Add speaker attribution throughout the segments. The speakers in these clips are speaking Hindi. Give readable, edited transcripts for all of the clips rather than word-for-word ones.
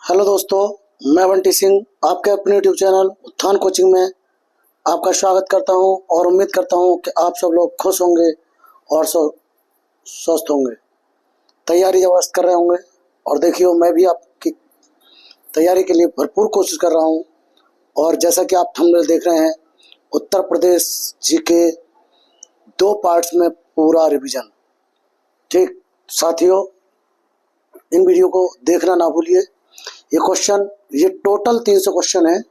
Speaker 1: हेलो दोस्तों, मैं बंटी सिंह आपके अपने यूट्यूब चैनल उत्थान कोचिंग में आपका स्वागत करता हूं और उम्मीद करता हूं कि आप सब लोग खुश होंगे और स्वस्थ होंगे। तैयारी जबरदस्त कर रहे होंगे और देखिए मैं भी आपकी तैयारी के लिए भरपूर कोशिश कर रहा हूं। और जैसा कि आप थंबनेल देख रहे हैं, उत्तर प्रदेश जी के 2 पार्ट्स में पूरा रिवीजन। ठीक साथियों, इन वीडियो को देखना ना भूलिए। ये टोटल 300 क्वेश्चन है,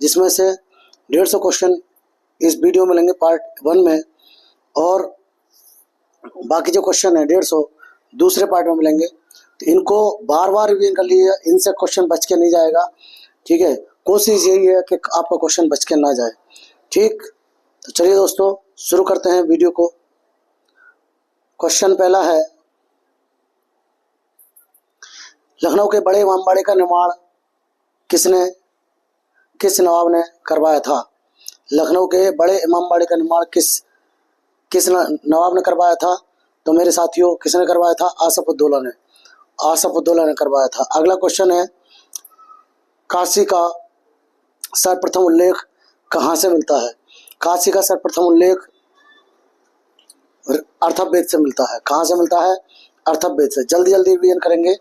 Speaker 1: जिसमें से 150 क्वेश्चन इस वीडियो में लेंगे पार्ट 1 में, और बाकी जो क्वेश्चन है 150 दूसरे पार्ट में मिलेंगे। तो इनको बार बार रिवीजन कर लीजिए, इनसे क्वेश्चन बच के नहीं जाएगा। ठीक है, कोशिश यही है कि आपका क्वेश्चन बच के ना जाए। ठीक, तो चलिए दोस्तों शुरू करते हैं वीडियो को। क्वेश्चन पहला है, लखनऊ के बड़े इमामबाड़े का निर्माण किस नवाब ने करवाया था? लखनऊ के बड़े इमामबाड़े का निर्माण किस नवाब ने करवाया था? तो मेरे साथियों, किसने करवाया था? आसफउद्दौला ने करवाया था। अगला क्वेश्चन है, काशी का सर्वप्रथम उल्लेख कहाँ से मिलता है? काशी का सर्वप्रथम उल्लेख अर्थववेद से मिलता है। कहाँ से मिलता है? अर्थववेद से। जल्दी रिवीजन करेंगे।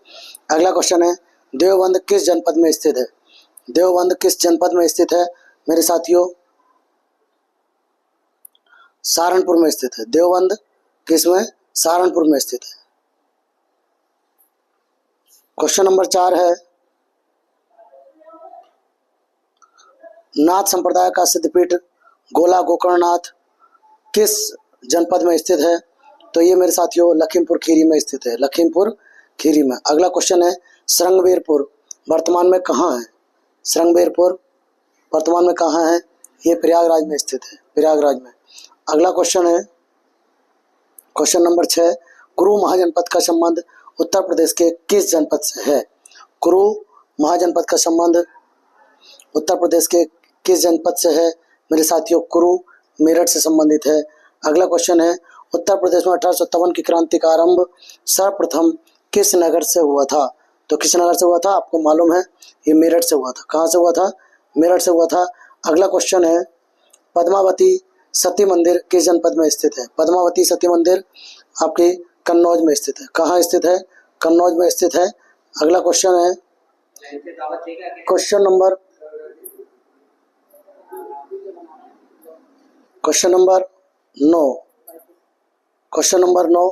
Speaker 1: अगला क्वेश्चन है, देवबंद किस जनपद में स्थित है? देवबंद किस जनपद में स्थित है? मेरे साथियों, सहारनपुर में स्थित है। देवबंद किस में? सहारनपुर में स्थित है। क्वेश्चन नंबर 4 है, नाथ संप्रदाय का सिद्धपीठ गोला गोकर्णनाथ किस जनपद में स्थित है? तो ये मेरे साथियों लखीमपुर खीरी में स्थित है। लखीमपुर खीरी में। अगला क्वेश्चन है, श्रृंगबेरपुर वर्तमान में कहाँ है? श्रृंगबेरपुर वर्तमान में कहाँ है? ये प्रयागराज में स्थित है। प्रयागराज में। अगला क्वेश्चन है, क्वेश्चन नंबर 6, कुरु महाजनपद का संबंध उत्तर प्रदेश के किस जनपद से है? कुरु महाजनपद का संबंध उत्तर प्रदेश के किस जनपद से है? मेरे साथियों, कुरु मेरठ से संबंधित है। अगला क्वेश्चन है, उत्तर प्रदेश में 1857 की क्रांति का आरंभ सर्वप्रथम किस नगर से हुआ था? तो किस नगर से हुआ था? आपको मालूम है, ये मेरठ से हुआ था। कहाँ से हुआ था? मेरठ से हुआ था। अगला क्वेश्चन है, पद्मावती सती मंदिर किस जनपद में स्थित है? पद्मावती सती मंदिर आपके कन्नौज में स्थित है। कहाँ स्थित है? कन्नौज में स्थित है। अगला क्वेश्चन है, क्वेश्चन नंबर 9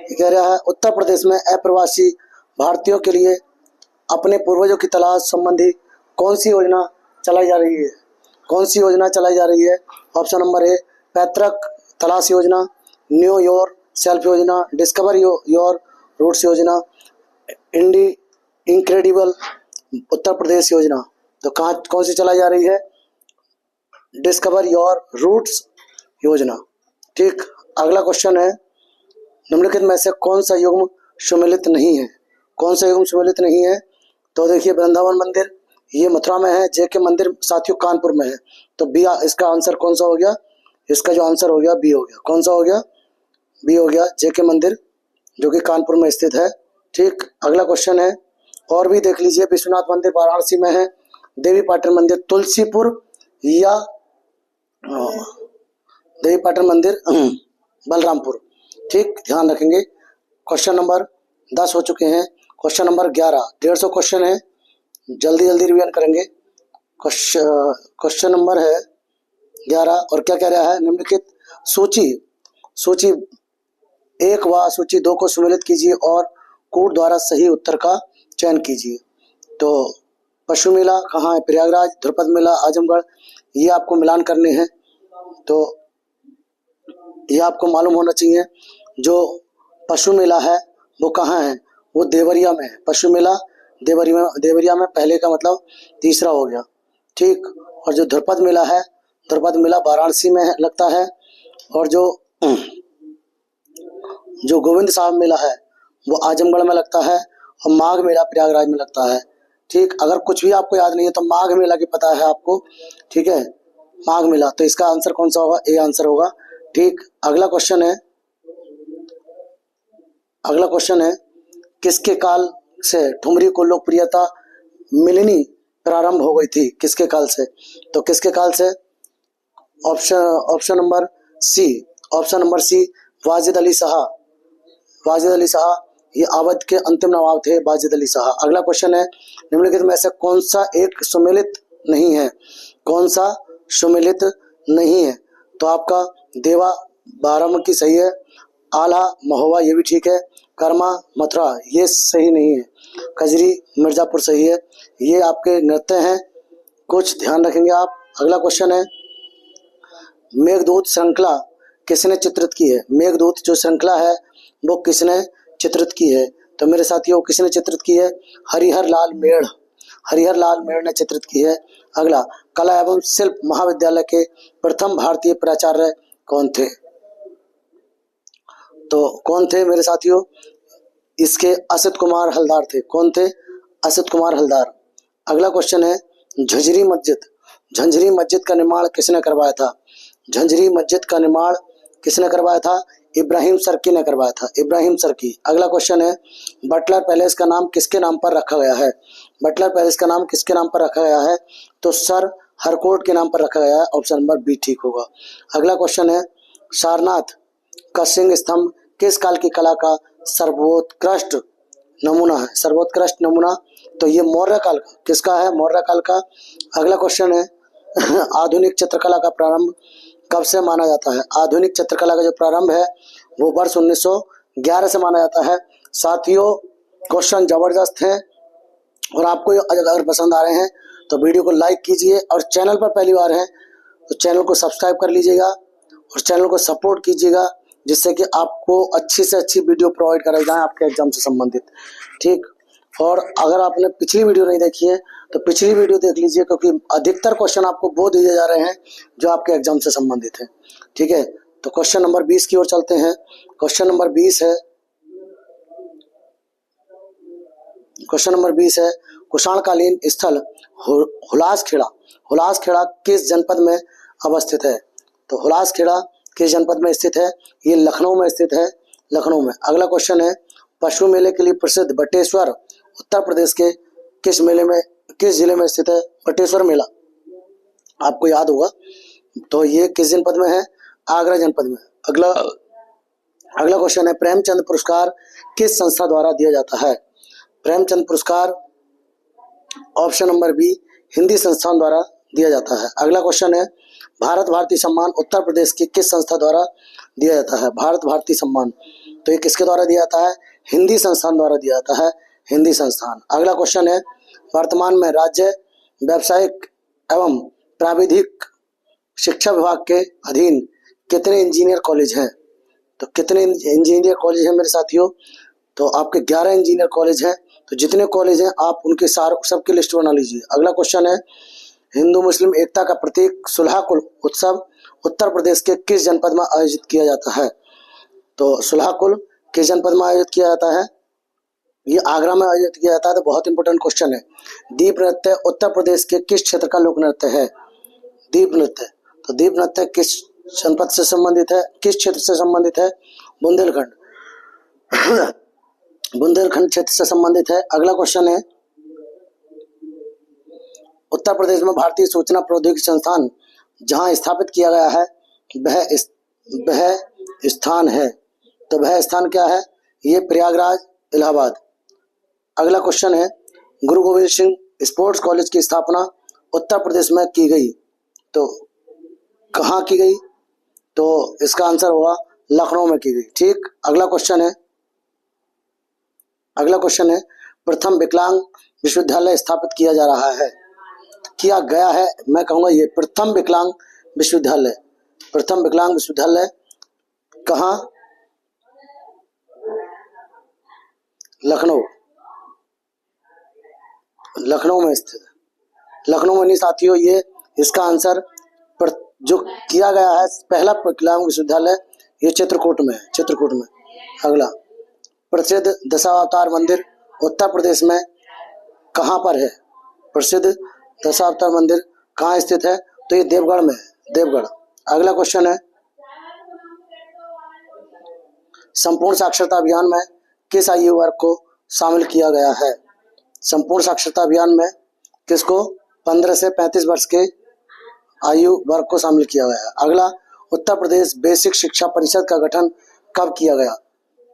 Speaker 1: कह रहा है, उत्तर प्रदेश में अप्रवासी भारतीयों के लिए अपने पूर्वजों की तलाश संबंधी कौन सी योजना चलाई जा रही है? कौन सी योजना चलाई जा रही है? ऑप्शन नंबर ए, पैतृक तलाश योजना, न्यू योर सेल्फ योजना, डिस्कवर योर रूट्स योजना, इनक्रेडिबल उत्तर प्रदेश योजना। तो कौन सी चलाई जा रही है? डिस्कवर योर रूट्स योजना। ठीक। अगला क्वेश्चन है, निम्नलिखित में से कौन सा युग्म सुमेलित नहीं है? कौन सा युग्म सुमेलित नहीं है? तो देखिए, वृंदावन मंदिर ये मथुरा में है, जे के मंदिर साथियों कानपुर में है। तो बी इसका आंसर कौन सा हो गया? इसका जो आंसर हो गया बी हो गया। कौन सा हो गया? बी हो गया, जे के मंदिर जो कि कानपुर में स्थित है। ठीक। अगला क्वेश्चन है, और भी देख लीजिए, विश्वनाथ मंदिर वाराणसी में है, देवी पाटन मंदिर तुलसीपुर या देवी पाटन मंदिर बलरामपुर। ठीक, ध्यान रखेंगे। क्वेश्चन नंबर 10 हो चुके हैं। क्वेश्चन नंबर 11, 150 क्वेश्चन है, जल्दी रिवीजन करेंगे। क्वेश्चन नंबर है 11 और क्या कह रहा है, निम्नलिखित सूची 1 व सूची 2 को सम्मिलित कीजिए और कूट द्वारा सही उत्तर का चयन कीजिए। तो पशु मेला कहाँ है? प्रयागराज। ध्रुपद मेला आजमगढ़। ये आपको मिलान करने हैं, तो ये आपको मालूम होना चाहिए। जो पशु मेला है वो कहाँ है? वो देवरिया में है। पशु मेला देवरिया में, पहले का मतलब तीसरा हो गया। ठीक। और जो ध्रुपद मेला है, ध्रुपद मेला वाराणसी में लगता है। और जो गोविंद साहब मेला है वो आजमगढ़ में लगता है। और माघ मेला प्रयागराज में लगता है। ठीक। अगर कुछ भी आपको याद नहीं है तो माघ मेला की पता है आपको। ठीक है, माघ मेला। तो इसका आंसर कौन सा होगा? ए आंसर होगा। ठीक। अगला क्वेश्चन है, किसके काल से ठुमरी को लोकप्रियता मिलनी प्रारंभ हो गई थी? किसके काल से? तो किसके काल से? Option number C, Wajid Ali Shah. Wajid Ali Shah ये अवध के अंतिम नवाब थे, वाजिद अली शाह। अगला क्वेश्चन है, निम्नलिखित में से कौन सा एक सुमेलित नहीं है? कौन सा सुमेलित नहीं है? तो आपका देवा बाराबंकी सही है, आला महोबा ये भी ठीक है, कर्मा मथुरा ये सही नहीं है, कजरी मिर्जापुर सही है। ये आपके नृत्य हैं, कुछ ध्यान रखेंगे आप। अगला क्वेश्चन है, मेघदूत श्रृंखला किसने चित्रित की है? मेघदूत जो श्रृंखला है वो किसने चित्रित की है? तो मेरे साथियों किसने चित्रित की है? हरिहर लाल मेढ़, हरिहर लाल मेढ़ ने चित्रित की है। अगला, कला एवं शिल्प महाविद्यालय के प्रथम भारतीय प्राचार्य कौन थे? तो कौन थे मेरे साथियों? इसके असित कुमार हलदार थे। कौन थे? असित कुमार हलदार। अगला क्वेश्चन है, झंझरी मस्जिद का निर्माण किसने करवाया था? झंझरी मस्जिद का निर्माण किसने करवाया था? इब्राहिम सर्की ने करवाया था, इब्राहिम सर्की। अगला क्वेश्चन है, बटलर पैलेस का नाम किसके नाम पर रखा गया है? बटलर पैलेस का नाम किसके नाम पर रखा गया है? तो सर हरकोर्ट के नाम पर रखा गया है। ऑप्शन नंबर बी ठीक होगा। अगला क्वेश्चन है, सारनाथ का सिंह स्तंभ किस काल की कला का सर्वोत्कृष्ट नमूना है? सर्वोत्कृष्ट नमूना तो ये मौर्य काल का। किसका है? मौर्य काल का। अगला क्वेश्चन है, आधुनिक चित्रकला का प्रारंभ कब से माना जाता है? आधुनिक चित्रकला का जो प्रारंभ है वो वर्ष 1911 से माना जाता है। साथियों क्वेश्चन जबरदस्त हैं और आपको अगर पसंद आ रहे हैं तो वीडियो को लाइक कीजिए और चैनल पर पहली बार हैं तो चैनल को सब्सक्राइब कर लीजिएगा और चैनल को सपोर्ट कीजिएगा, जिससे कि आपको अच्छी से अच्छी वीडियो प्रोवाइड कराई जाए आपके एग्जाम से संबंधित। ठीक, और अगर आपने पिछली वीडियो नहीं देखी है तो पिछली वीडियो देख लीजिए, क्योंकि अधिकतर क्वेश्चन आपको वो दिए जा रहे हैं जो आपके एग्जाम से संबंधित है। ठीक है, तो क्वेश्चन नंबर 20 की ओर चलते हैं। क्वेश्चन नंबर 20 है, कुषाणकालीन स्थल हुलासखेड़ा किस जनपद में अवस्थित है? तो हुलासखेड़ा किस जनपद में स्थित है? ये लखनऊ में स्थित है, लखनऊ में। अगला क्वेश्चन है, पशु मेले के लिए प्रसिद्ध बटेश्वर उत्तर प्रदेश के किस जिले में स्थित है? बटेश्वर मेला आपको याद होगा, तो ये किस जनपद में है? आगरा जनपद में। अगला क्वेश्चन है, प्रेमचंद पुरस्कार किस संस्था द्वारा दिया जाता है? प्रेमचंद पुरस्कार ऑप्शन नंबर बी हिंदी संस्थान द्वारा दिया जाता है। अगला क्वेश्चन है, भारत भारती सम्मान उत्तर प्रदेश की किस संस्था द्वारा दिया जाता है? भारत भारती सम्मान तो ये किसके द्वारा दिया जाता है? हिंदी संस्थान द्वारा दिया जाता है, हिंदी संस्थान। अगला क्वेश्चन है, वर्तमान में राज्य व्यावसायिक एवं प्राविधिक शिक्षा विभाग के अधीन कितने इंजीनियर कॉलेज हैं? तो कितने इंजीनियर कॉलेज हैं मेरे साथियों? तो आपके 11 इंजीनियर कॉलेज हैं। तो जितने कॉलेज हैं आप उनके सबकी लिस्ट बना लीजिए। अगला क्वेश्चन है, हिंदू मुस्लिम एकता का प्रतीक सुलह-कुल उत्सव उत्तर प्रदेश के किस जनपद में आयोजित किया जाता है? तो सुलह-कुल किस जनपद में आयोजित किया जाता है? ये आगरा में आयोजित किया जाता है। तो बहुत इंपॉर्टेंट क्वेश्चन है। दीप नृत्य उत्तर प्रदेश के किस क्षेत्र का लोक नृत्य है? दीप नृत्य, तो दीप नृत्य किस जनपद से संबंधित है, किस क्षेत्र से संबंधित है? बुंदेलखंड बुंदेलखंड क्षेत्र से संबंधित है। अगला क्वेश्चन है, उत्तर प्रदेश में भारतीय सूचना प्रौद्योगिकी संस्थान जहां स्थापित किया गया है वह स्थान है, तो वह स्थान क्या है? ये प्रयागराज, इलाहाबाद। अगला क्वेश्चन है, गुरु गोविंद सिंह स्पोर्ट्स कॉलेज की स्थापना उत्तर प्रदेश में की गई, तो कहाँ की गई? तो इसका आंसर होगा लखनऊ में की गई। ठीक, अगला क्वेश्चन है, प्रथम विकलांग विश्वविद्यालय स्थापित किया गया है, मैं कहूँगा ये प्रथम विकलांग विश्वविद्यालय कहाँ? लखनऊ में स्थित है। लखनऊ में नहीं साथियों, ये इसका आंसर जो किया गया है पहला विकलांग विश्वविद्यालय ये चित्रकूट में है। अगला, प्रसिद्ध दशावतार मंदिर उत्तर प्रदेश में कहाँ पर है? प्रसिद्ध दशावतार मंदिर कहाँ स्थित है? तो ये देवगढ़ में है, देवगढ़। अगला क्वेश्चन है, संपूर्ण साक्षरता अभियान में किस आयु वर्ग को शामिल किया गया है? संपूर्ण साक्षरता अभियान में किसको? 15 से 35 वर्ष के आयु वर्ग को शामिल किया गया है। अगला, उत्तर प्रदेश बेसिक शिक्षा परिषद का गठन कब किया गया?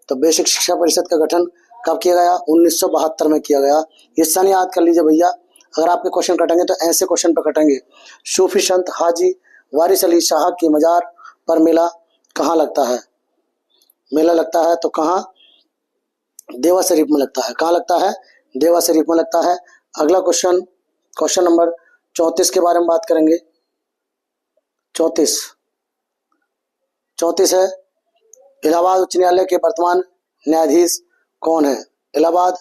Speaker 1: तो बेसिक शिक्षा परिषद का गठन कब किया गया? 1972 में किया गया। ये सन याद कर लीजिए भैया। अगर आपके क्वेश्चन कटेंगे तो ऐसे क्वेश्चन पर कटेंगे। सूफी संत हाजी वारिस अली शाह की मजार पर मेला कहाँ लगता है? मेला लगता है तो कहाँ? देवा शरीफ में लगता है। कहाँ लगता है? देवा शरीफ में लगता है। अगला क्वेश्चन, क्वेश्चन नंबर 34 के बारे में बात करेंगे। 34 है, इलाहाबाद उच्च न्यायालय के वर्तमान न्यायाधीश कौन है? इलाहाबाद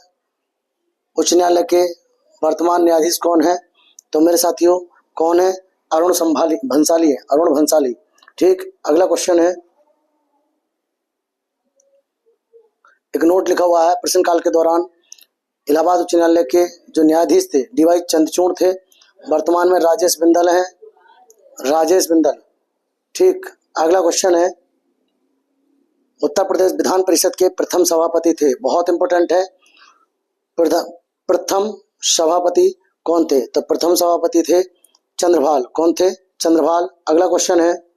Speaker 1: उच्च न्यायालय के वर्तमान न्यायाधीश कौन है? तो मेरे साथियों कौन है? अरुण भंसाली है, अरुण भंसाली। ठीक, अगला क्वेश्चन है, एक नोट लिखा हुआ है, प्रश्नकाल के दौरान इलाहाबाद उच्च न्यायालय के जो न्यायाधीश थे डीवाई चंद्रचूड़ थे, वर्तमान में राजेश बिंदल हैं, राजेश बिंदल। ठीक, अगला क्वेश्चन है, उत्तर प्रदेश विधान परिषद के प्रथम सभापति थे, बहुत इंपॉर्टेंट है, प्रथम सभापति कौन थे? तो प्रथम सभापति थे चंद्रभाल। कौन थे? चंद्रभाल। अगला क्वेश्चन है,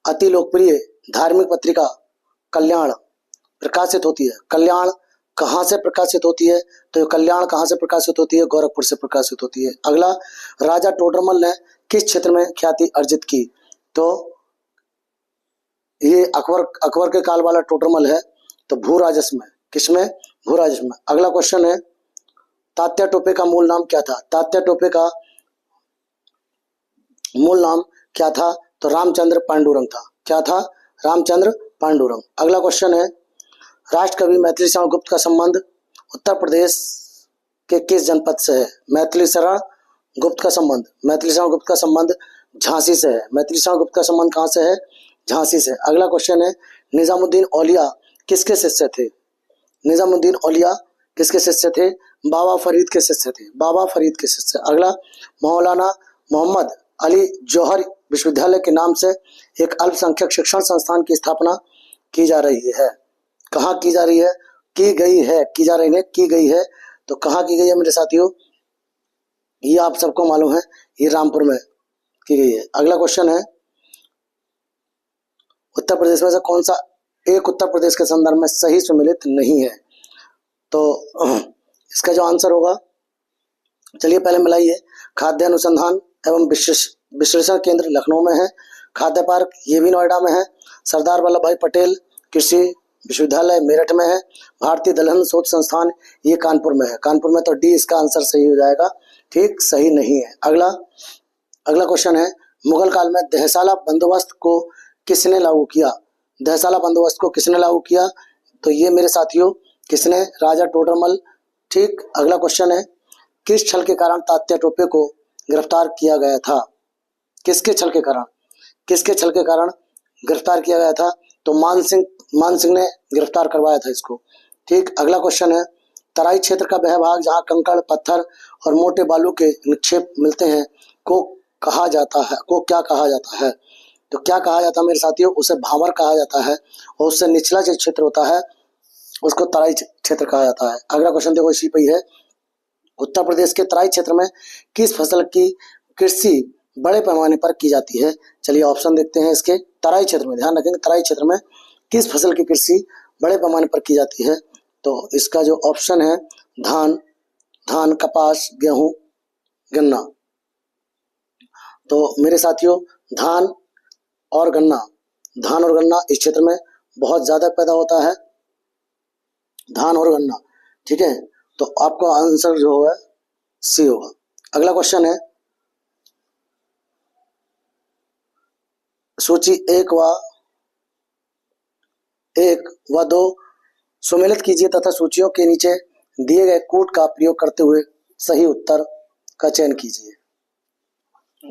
Speaker 1: अति लोकप्रिय धार्मिक पत्रिका कल्याण प्रकाशित होती है, कल्याण कहाँ से प्रकाशित होती है? तो कल्याण कहाँ से प्रकाशित होती है? गोरखपुर से प्रकाशित होती है। अगला, राजा टोडरमल ने किस क्षेत्र में ख्याति अर्जित की? तो ये अकबर के काल वाला टोडरमल है, तो भू राजस्व में। किसमें? भू राजस्व में। अगला क्वेश्चन है, तात्या टोपे का मूल नाम क्या था? तात्या टोपे का मूल नाम क्या था? तो रामचंद्र पांडुरंग था। क्या था? रामचंद्र पांडुरंग। अगला क्वेश्चन है, राष्ट्रकवि मैथिली शरण गुप्त का संबंध उत्तर प्रदेश के किस जनपद से है? मैथिली शरण गुप्त का संबंध, मैथिली शरण गुप्त का संबंध झांसी से है। मैथिली शरण गुप्त का संबंध कहाँ से है? झांसी से। अगला क्वेश्चन है, निजामुद्दीन औलिया किसके शिष्य थे? निजामुद्दीन औलिया किसके शिष्य थे? बाबा फरीद के शिष्य थे, बाबा फरीद के शिष्य। अगला, मौलाना मोहम्मद अली जौहर विश्वविद्यालय के नाम से एक अल्पसंख्यक शिक्षण संस्थान की स्थापना की जा रही है। कहाँ की जा रही है? की गई है, की जा रही है, की गई है। तो कहाँ की गई है मेरे साथियों? ये आप सबको मालूम है, ये रामपुर में की गई है। अगला क्वेश्चन है, उत्तर प्रदेश में से कौन सा एक उत्तर प्रदेश के संदर्भ में सही सुमेलित नहीं है? तो इसका जो आंसर होगा, चलिए पहले मिलाइए। खाद्य अनुसंधान एवं विश्लेषण केंद्र लखनऊ में है, खाद्य पार्क ये भी नोएडा में है, सरदार वल्लभ भाई पटेल कृषि विश्वविद्यालय मेरठ में है, भारतीय दलहन शोध संस्थान ये कानपुर में है। कानपुर में, तो डी इसका आंसर सही हो जाएगा। ठीक, सही नहीं है। अगला क्वेश्चन है, मुगल काल में दहसाला बंदोबस्त को किसने लागू किया? दहसाला बंदोबस्त को किसने लागू किया? तो ये मेरे साथियों किसने? राजा टोडरमल। ठीक, अगला क्वेश्चन है, किस छल के कारण तात्या टोपे को गिरफ्तार किया गया था? किसके छल के कारण? किसके छल के कारण गिरफ्तार किया गया था? तो मान सिंह ने गिरफ्तार करवाया था इसको। ठीक, अगला क्वेश्चन है, तराई क्षेत्र का वह भाग जहां कंकड़ पत्थर और मोटे बालू के निक्षेप मिलते हैं को कहा जाता है, को क्या कहा जाता है? तो क्या कहा जाता है मेरे साथियों? उसे भावर कहा जाता है, और उससे निचला जो क्षेत्र होता है उसको तराई क्षेत्र कहा जाता है। अगला क्वेश्चन देखो इसी पे ही है, उत्तर प्रदेश के तराई क्षेत्र में किस फसल की कृषि बड़े पैमाने पर की जाती है? चलिए ऑप्शन देखते हैं इसके। तराई क्षेत्र में, ध्यान रखेंगे, तराई क्षेत्र में किस फसल की कृषि बड़े पैमाने पर की जाती है? तो इसका जो ऑप्शन है, धान, कपास, गेहूं, गन्ना। तो मेरे साथियों धान और गन्ना इस क्षेत्र में बहुत ज्यादा पैदा होता है, धान और गन्ना। ठीक है, तो आपका आंसर जो है सी होगा। अगला क्वेश्चन है, सूची 1 व 2 सुमेलित कीजिए तथा सूचियों के नीचे दिए गए कोड का प्रयोग करते हुए सही उत्तर का चयन कीजिए।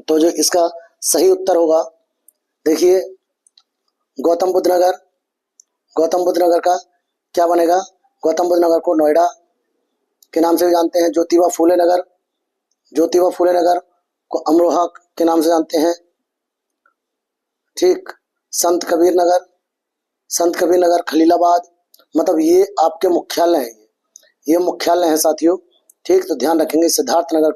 Speaker 1: तो जो इसका सही उत्तर होगा, देखिए गौतम बुद्ध नगर का क्या बनेगा? गौतम बुद्ध नगर को नोएडा के नाम से भी जानते हैं। ज्योतिबा फूले नगर को अमरोहा के नाम से जानते हैं। ठीक, संत कबीर नगर खलीलाबाद, मतलब ये आपके मुख्यालय हैं, ये मुख्यालय है साथियों। ठीक, तो ध्यान रखेंगे सिद्धार्थनगर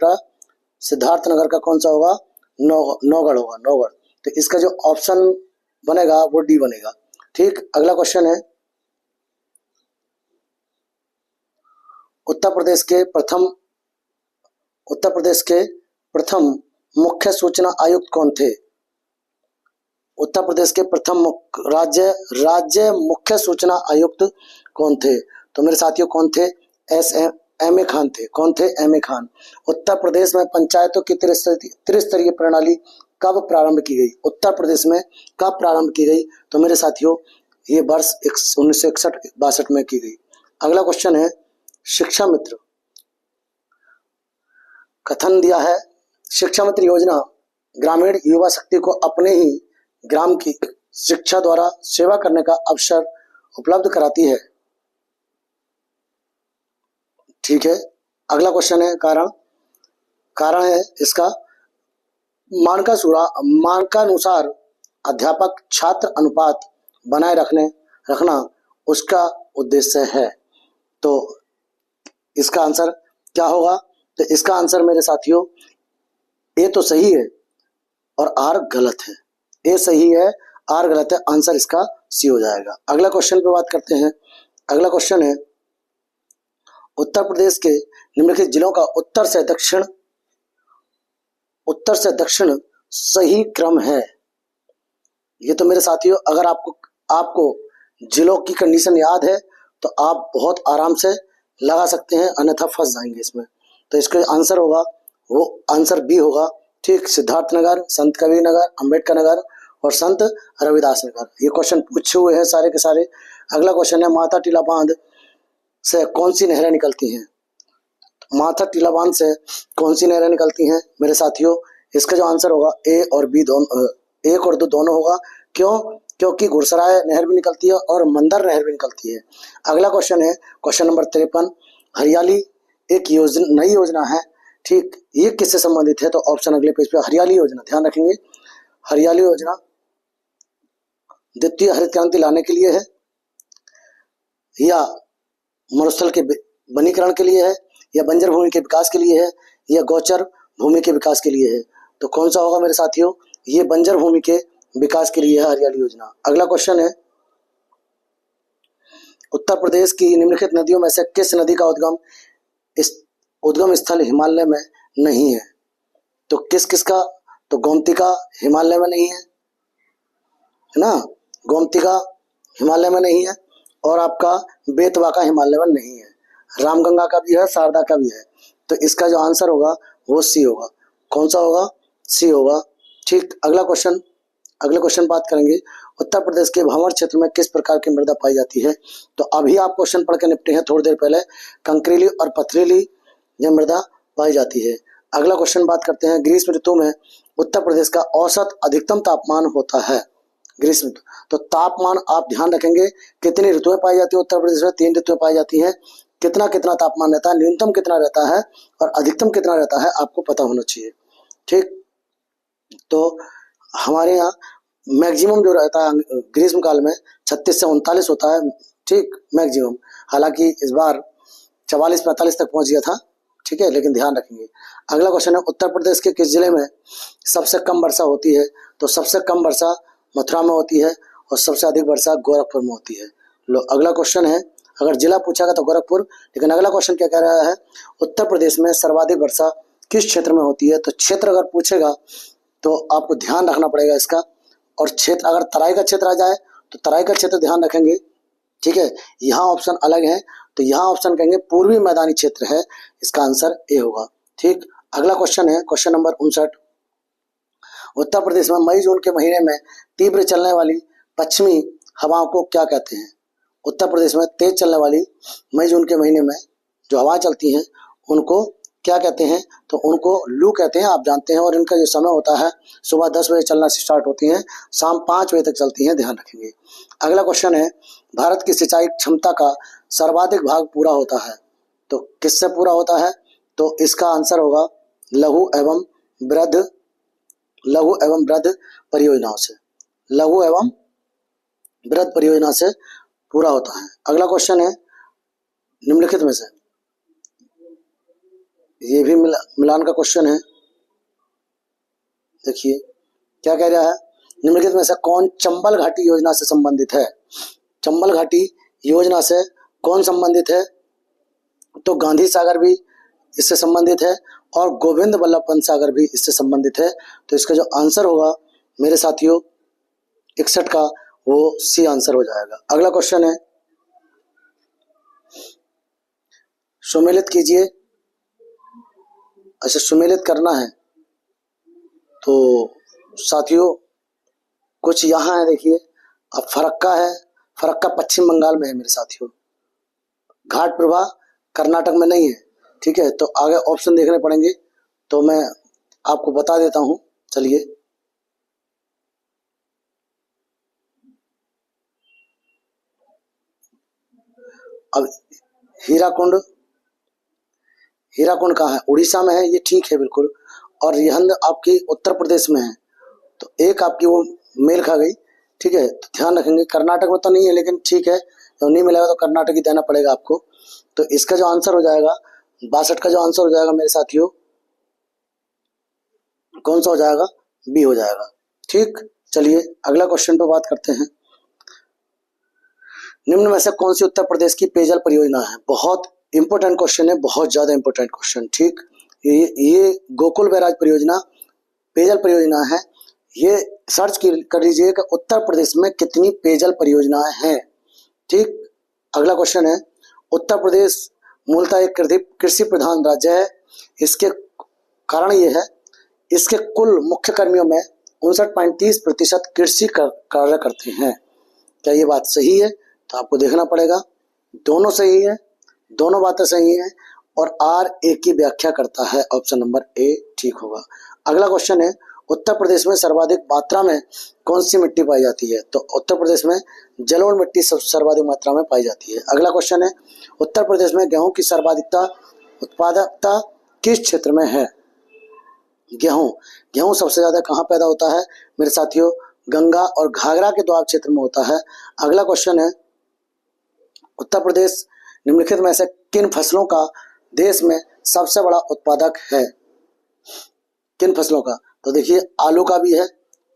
Speaker 1: का कौन सा होगा, नौगढ़ होगा, नौगढ़। तो इसका जो ऑप्शन बनेगा वो डी बनेगा। ठीक, अगला क्वेश्चन है, उत्तर प्रदेश के प्रथम मुख्य सूचना आयुक्त कौन थे? उत्तर प्रदेश के प्रथम राज्य मुख्य सूचना आयुक्त कौन थे? तो मेरे साथियों कौन थे? एम ए खान थे। कौन थे? M A Khan. उत्तर प्रदेश में पंचायतों की त्रिस्तरीय प्रणाली कब प्रारंभ की गई? उत्तर प्रदेश में कब प्रारंभ की गई? तो मेरे साथियों ये वर्ष 1961-62 में की गई। अगला क्वेश्चन है, शिक्षा मित्र कथन दिया है, शिक्षा मित्र योजना ग्रामीण युवा शक्ति को अपने ही ग्राम की शिक्षा द्वारा सेवा करने का अवसर उपलब्ध कराती है। ठीक है, अगला क्वेश्चन है, कारण है इसका, मानकानुसार अध्यापक छात्र अनुपात बनाए रखना उसका उद्देश्य है। तो इसका आंसर क्या होगा? तो इसका आंसर मेरे साथियों ए तो सही है और आर गलत है। ए सही है, आर गलत है, आंसर इसका सी हो जाएगा। अगला क्वेश्चन पे बात करते हैं। अगला क्वेश्चन है, उत्तर प्रदेश के निम्नलिखित जिलों का उत्तर से दक्षिण सही क्रम है। ये तो मेरे साथियों अगर आपको जिलों की कंडीशन याद है तो आप बहुत आराम से लगा सकते हैं, अन्यथा फंस जाएंगे इसमें। तो इसका आंसर होगा, वो आंसर बी होगा। ठीक, सिद्धार्थनगर, संत कबीर नगर, अंबेडकर नगर और संत रविदास नगर। ये क्वेश्चन पूछे हुए हैं सारे के सारे। अगला क्वेश्चन है, माता टीला बांध से कौन सी नहरें निकलती हैं? माता टीला बांध से कौन सी नहरें निकलती हैं? मेरे साथियों इसका जो आंसर होगा ए और बी दोनों, एक और दो दोनों होगा। क्यों? क्योंकि गुरसराय नहर भी निकलती है और मंदर नहर भी निकलती है। अगला क्वेश्चन है, क्वेश्चन नंबर 53, हरियाली एक नई योजना है। ठीक, ये किससे संबंधित है? तो ऑप्शन अगले पेज पे, हरियाली योजना, ध्यान रखेंगे, हरियाली योजना द्वितीय हरित क्रांति लाने के लिए है या मरुस्थल के वनीकरण के लिए है या बंजर भूमि के विकास के लिए है या गोचर भूमि के विकास के लिए है? तो कौन सा होगा मेरे साथियों? ये बंजर भूमि के विकास के लिए है हरियाली योजना। अगला क्वेश्चन है, उत्तर प्रदेश की निम्नलिखित नदियों में से किस नदी का उद्गम स्थल हिमालय में नहीं है? तो किस का? तो गोमती का हिमालय में नहीं है ना, गोमती का हिमालय में नहीं है और आपका बेतवा का हिमालय में नहीं है, रामगंगा का भी है, शारदा का भी है। तो इसका जो आंसर होगा वो सी होगा। कौन सा होगा? सी होगा। ठीक, अगला क्वेश्चन बात करेंगे, उत्तर प्रदेश के भंवर क्षेत्र में किस प्रकार की मृदा पाई जाती है? तो अभी आप क्वेश्चन पढ़ के निपटे हैं थोड़ी देर पहले, कंकरीली और पथरीली यह मृदा पाई जाती है। अगला क्वेश्चन बात करते हैं, ग्रीष्म ऋतु में उत्तर प्रदेश का औसत अधिकतम तापमान होता है। ग्रीष्म ऋतु, तो तापमान आप ध्यान रखेंगे, कितनी ऋतुएं पाई जाती है उत्तर प्रदेश में? 3 ऋतुएं पाई जाती हैं। कितना तापमान रहता है, न्यूनतम कितना रहता है और अधिकतम कितना रहता है, आपको पता होना चाहिए। ठीक, तो हमारे यहाँ मैक्सिमम जो रहता है ग्रीष्म काल में 36 से 39 होता है। ठीक, मैक्सिमम, हालांकि इस बार 44-45 तक पहुंच गया था। ठीक है, लेकिन ध्यान रखेंगे। अगला क्वेश्चन है, उत्तर प्रदेश के किस जिले में सबसे कम वर्षा होती है? तो सबसे कम वर्षा मथुरा में होती है और सबसे अधिक वर्षा गोरखपुर में होती है। लो, अगला क्वेश्चन है, अगर जिला पूछागा तो गोरखपुर, लेकिन अगला क्वेश्चन क्या कह रहा है, उत्तर प्रदेश में सर्वाधिक वर्षा किस क्षेत्र में होती है? तो क्षेत्र अगर पूछेगा तो आपको ध्यान रखना पड़ेगा इसका, और क्षेत्र अगर तराई का क्षेत्र आ जाए तो तराई का क्षेत्र ध्यान रखेंगे। ठीक है, यहाँ ऑप्शन अलग है तो यहाँ ऑप्शन कहेंगे पूर्वी मैदानी क्षेत्र है, इसका आंसर ए होगा। ठीक, अगला क्वेश्चन है, क्वेश्चन नंबर 59, उत्तर प्रदेश में मई जून के महीने में तीव्र चलने वाली पश्चिमी हवाओं को क्या कहते हैं? उत्तर प्रदेश में तेज चलने वाली मई जून के महीने में जो हवाएं चलती हैं उनको क्या कहते हैं? तो उनको लू कहते हैं, आप जानते हैं। और इनका जो समय होता है सुबह 10 बजे चलना स्टार्ट होती हैं, शाम 5 बजे तक चलती हैं, ध्यान रखेंगे। अगला क्वेश्चन है, भारत की सिंचाई क्षमता का सर्वाधिक भाग पूरा होता है, तो किससे पूरा होता है? तो इसका आंसर होगा लघु एवं वृहद परियोजनाओं से। लघु एवं वृहद परियोजना से पूरा होता है। अगला क्वेश्चन है निम्नलिखित में से, ये भी मिलान का क्वेश्चन है। देखिए क्या कह रहा है, निम्नलिखित में से कौन चंबल घाटी योजना से संबंधित है। चंबल घाटी योजना से कौन संबंधित है, तो गांधी सागर भी इससे संबंधित है और गोविंद बल्लभ पंत सागर भी इससे संबंधित है। तो इसका जो आंसर होगा मेरे साथियों 61 का, वो सी आंसर हो जाएगा। अगला क्वेश्चन है, सुमेलित कीजिए। अच्छा, सुमेलित करना है तो साथियों कुछ यहाँ है, देखिए अब फरक्का है, फरक्का पश्चिम बंगाल में है मेरे साथियों, घाट प्रभा कर्नाटक में नहीं है, ठीक है। तो आगे ऑप्शन देखने पड़ेंगे, तो मैं आपको बता देता हूं। चलिए अब हीराकुंड, हीराकुंड कहाँ है, उड़ीसा में है, ये ठीक है बिल्कुल। और रिहंद आपकी उत्तर प्रदेश में है, तो एक आपकी वो मेल खा गई, ठीक है। तो ध्यान रखेंगे, कर्नाटक में तो नहीं है, लेकिन ठीक है, तो नहीं मिलेगा तो कर्नाटक ही देना पड़ेगा आपको। तो इसका जो आंसर हो जाएगा 62 का जो आंसर हो जाएगा मेरे साथियों, कौन सा हो जाएगा, बी हो जाएगा, ठीक। चलिए अगला क्वेश्चन पे बात करते हैं। निम्न में से कौन सी उत्तर प्रदेश की पेयजल परियोजना है। बहुत इंपॉर्टेंट क्वेश्चन है, बहुत ज्यादा इंपॉर्टेंट क्वेश्चन, ठीक। ये गोकुल बैराज परियोजना पेयजल परियोजना है। ये सर्च कर लीजिए कि उत्तर प्रदेश में कितनी पेयजल परियोजनाएं हैं, ठीक। अगला क्वेश्चन है, उत्तर प्रदेश मूलतः एक कृषि प्रधान राज्य है। इसके कारण ये है, इसके कुल मुख्य कर्मियों में 59.30% कृषि कार्य करते हैं। क्या ये बात सही है, तो आपको देखना पड़ेगा। दोनों सही है, दोनों बातें सही हैं, और आर ए की व्याख्या करता है, ऑप्शन नंबर ए ठीक होगा। अगला क्वेश्चन है, उत्तर प्रदेश में सर्वाधिक मात्रा में कौन सी मिट्टी पाई जाती है। तो उत्तर प्रदेश में जलोढ़ मिट्टी सर्वाधिक मात्रा में पाई जाती है। अगला क्वेश्चन है, उत्तर प्रदेश में गेहूं की सर्वाधिकता उत्पादकता किस क्षेत्र में है। गेहूं सबसे ज्यादा कहाँ पैदा होता है मेरे साथियों, गंगा और घाघरा के दोआब क्षेत्र में होता है। अगला क्वेश्चन है, उत्तर प्रदेश निम्नलिखित में से किन फसलों का देश में सबसे बड़ा उत्पादक है। किन फसलों का, तो देखिए आलू का भी है,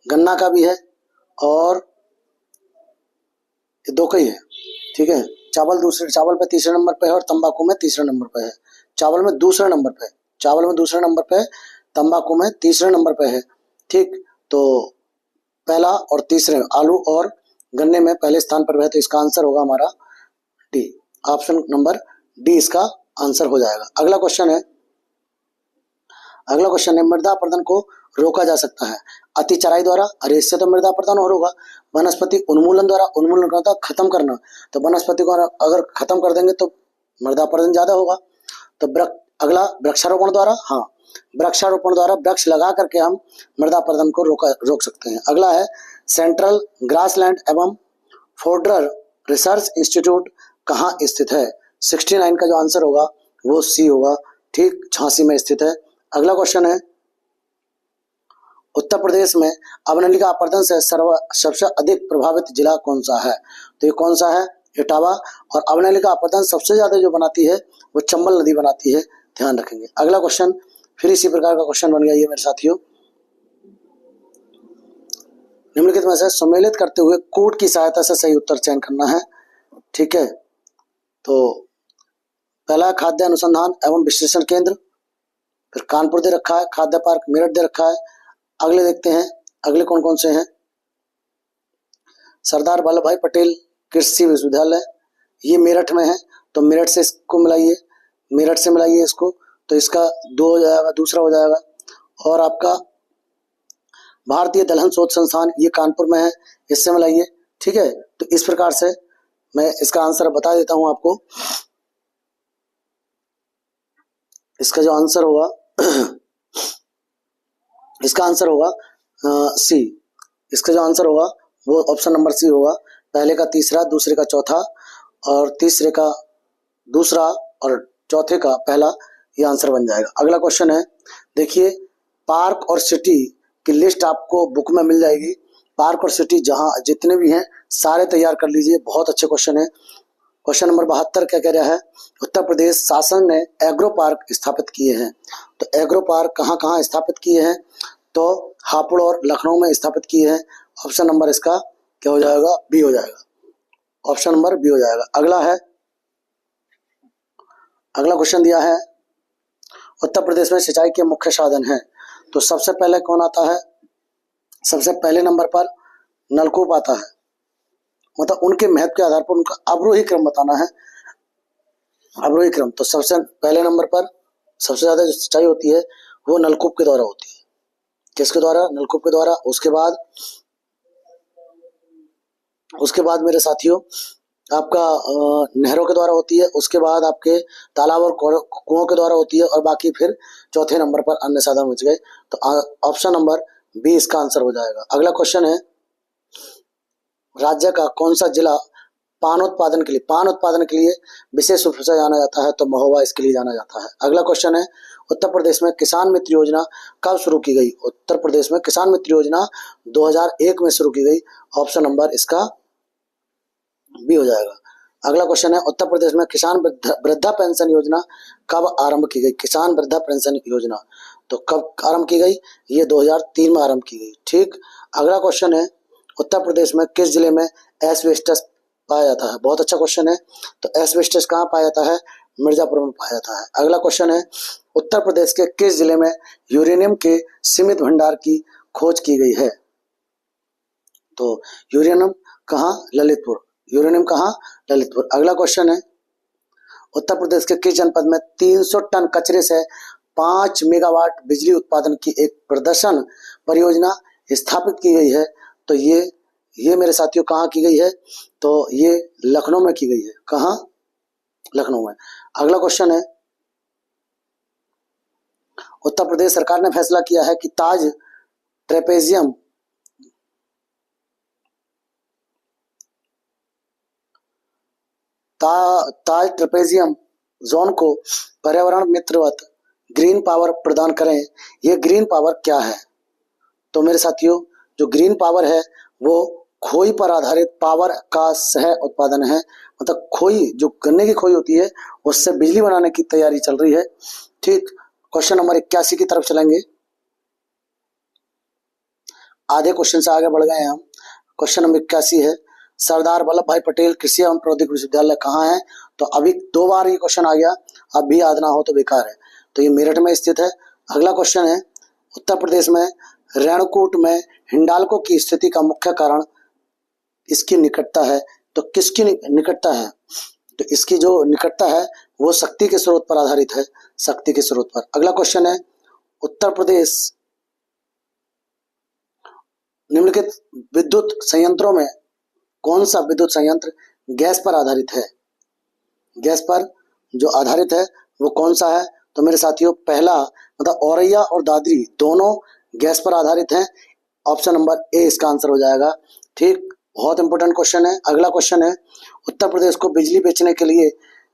Speaker 1: गन्ना का भी है, और ये दो का ही है, ठीक है। चावल पे तीसरे नंबर पे है, और तंबाकू में तीसरे नंबर पे है। चावल में दूसरे नंबर पे, तंबाकू में तीसरे नंबर पे है, ठीक। तो पहला और तीसरे आलू और गन्ने में पहले स्थान पर है, तो इसका आंसर होगा हमारा डी, ऑप्शन नंबर डी इसका आंसर हो जाएगा। अगला क्वेश्चन है, मृदा अपरदन को रोका जा सकता है अतिचराई द्वारा। अरे इससे तो मृदा अपरदन हो होगा। वनस्पति उन्मूलन द्वारा, उन्मूलन करता खत्म करना, तो वनस्पति को अगर खत्म कर देंगे तो मृदा अपरदन ज्यादा होगा। तो अगला वृक्षारोपण द्वारा, हाँ वृक्षारोपण द्वारा वृक्ष लगा करके हम मृदा अपरदन को रोक सकते हैं। अगला है, सेंट्रल ग्रासलैंड एवं फोर्डर रिसर्च इंस्टीट्यूट कहाँ स्थित है। 69 का जो आंसर होगा वो सी होगा, ठीक, झांसी में स्थित है। अगला क्वेश्चन है, उत्तर प्रदेश में अवनलिका अपरदन से सबसे अधिक प्रभावित जिला कौन सा है। तो ये कौन सा है, इटावा। और अवनलिका अपरदन सबसे ज्यादा जो बनाती है वो चंबल नदी बनाती है, ध्यान रखेंगे। अगला क्वेश्चन फिर इसी प्रकार का क्वेश्चन बन गया ये मेरे साथियों। निम्नलिखित में से सम्मिलित करते हुए कोड की सहायता से सही उत्तर चयन करना है, ठीक है। तो पहला खाद्य अनुसंधान एवं विश्लेषण केंद्र, फिर कानपुर दे रखा है, खाद्य पार्क मेरठ दे रखा है। अगले देखते हैं, अगले कौन कौन से हैं। सरदार वल्लभ भाई पटेल कृषि विश्वविद्यालय, ये मेरठ में है, तो मेरठ से इसको मिलाइए, मेरठ से मिलाइए इसको, तो इसका 2 हो जाएगा, दूसरा हो जाएगा। और आपका भारतीय दलहन शोध संस्थान, ये कानपुर में है, इससे मिलाइए, ठीक है। तो इस प्रकार से मैं इसका आंसर बता देता हूं आपको। इसका जो आंसर होगा इसका आंसर होगा सी। इसका जो आंसर होगा वो ऑप्शन नंबर सी होगा। पहले का तीसरा, दूसरे का चौथा, और तीसरे का दूसरा, और चौथे का पहला, ये आंसर बन जाएगा। अगला क्वेश्चन है, देखिए पार्क और सिटी की लिस्ट आपको बुक में मिल जाएगी, पार्क और सिटी जहां जितने भी हैं सारे तैयार कर लीजिए, बहुत अच्छे क्वेश्चन है। क्वेश्चन नंबर 72 क्या कह रहा है, उत्तर प्रदेश शासन ने एग्रो पार्क स्थापित किए हैं। तो एग्रो पार्क कहाँ कहाँ स्थापित किए हैं, तो हापुड़ और लखनऊ में स्थापित किए हैं। ऑप्शन नंबर इसका क्या हो जाएगा, बी हो जाएगा। ऑप्शन नंबर बी हो जाएगा। अगला क्वेश्चन दिया है, उत्तर प्रदेश में सिंचाई के मुख्य साधन हैं। तो सबसे पहले कौन आता है, सबसे पहले नंबर पर नलकूप आता है। मतलब उनके महत्व के आधार पर उनका अवरोही क्रम बताना है, अवरोही क्रम। तो सबसे पहले नंबर पर सबसे ज्यादा जो सिंचाई होती है वो नलकूप के द्वारा होती है। किसके द्वारा, नलकूप के द्वारा। उसके बाद मेरे साथियों आपका नहरों के द्वारा होती है। उसके बाद आपके तालाब और कुओं के द्वारा होती है, और बाकी फिर चौथे नंबर पर अन्य साधन बच गए। तो ऑप्शन नंबर बी इसका आंसर हो जाएगा। अगला क्वेश्चन है, राज्य का कौन सा जिला पान उत्पादन के लिए विशेष रूप से जाना जाता है, तो महोबा इसके लिए जाना जाता है। अगला क्वेश्चन है, उत्तर प्रदेश में किसान मित्र योजना कब शुरू की गई। उत्तर प्रदेश में किसान मित्र योजना 2001 में शुरू की गई। ऑप्शन नंबर इसका बी हो जाएगा। अगला क्वेश्चन है, उत्तर प्रदेश में किसान वृद्धा पेंशन योजना कब आरंभ की गई। किसान वृद्धा पेंशन योजना तो कब आरंभ की गई, ये 2003 में आरंभ की गई। ठीक। अगला क्वेश्चन है, उत्तर प्रदेश में किस जिले में एस्बेस्टस पाया जाता है। बहुत अच्छा क्वेश्चन है। तो एस्बेस्टस कहाँ पाया जाता है, मिर्जापुर में पाया जाता है। अगला क्वेश्चन है, उत्तर प्रदेश के किस जिले में यूरेनियम के सीमित भंडार की खोज की गई है। तो यूरेनियम कहाँ, ललितपुर। यूरेनियम कहाँ, ललितपुर। अगला क्वेश्चन है, उत्तर प्रदेश के किस जनपद में 300 टन कचरे से 5 मेगावाट बिजली उत्पादन की एक प्रदर्शन परियोजना स्थापित की गई है। तो ये मेरे साथियों कहाँ की गई है, तो ये लखनऊ में की गई है। कहाँ, लखनऊ में। अगला क्वेश्चन है, उत्तर प्रदेश सरकार ने फैसला किया है कि ताज ट्रेपेजियम जोन को पर्यावरण मित्रवत ग्रीन पावर प्रदान करें। ये ग्रीन पावर क्या है, तो मेरे साथियों जो ग्रीन पावर है वो खोई पर आधारित पावर का सह उत्पादन है। मतलब खोई, जो गन्ने की खोई होती है उससे बिजली बनाने की तैयारी चल रही है। ठीक। क्वेश्चन नंबर 81 की तरफ चलेंगे। आधे क्वेश्चन से आगे बढ़ गए हैं हम। क्वेश्चन नंबर 81 है, सरदार वल्लभ भाई पटेल कृषि एवं प्रौद्योगिकी विश्वविद्यालय कहाँ है। तो अभी 2 बार ये क्वेश्चन आ गया, अब भी याद ना हो तो बेकार है। तो ये मेरठ में स्थित है। अगला क्वेश्चन है, उत्तर प्रदेश में रणकूट में हिंडाल्को की स्थिति का मुख्य कारण इसकी निकटता है। तो किसकी निकटता है, तो इसकी जो निकटता है वो शक्ति के स्रोत पर आधारित है, शक्ति के स्रोत पर। अगला क्वेश्चन है, उत्तर प्रदेश निम्नलिखित विद्युत संयंत्रों में कौन सा विद्युत संयंत्र गैस पर आधारित है। गैस पर जो आधारित है वो कौन सा है, तो मेरे साथियों पहला मतलब औरैया और दादरी दोनों गैस पर आधारित हैं। ऑप्शन नंबर ए इसका आंसर हो जाएगा। ठीक, बहुत इंपॉर्टेंट क्वेश्चन है। अगला क्वेश्चन है, उत्तर प्रदेश को बिजली बेचने के लिए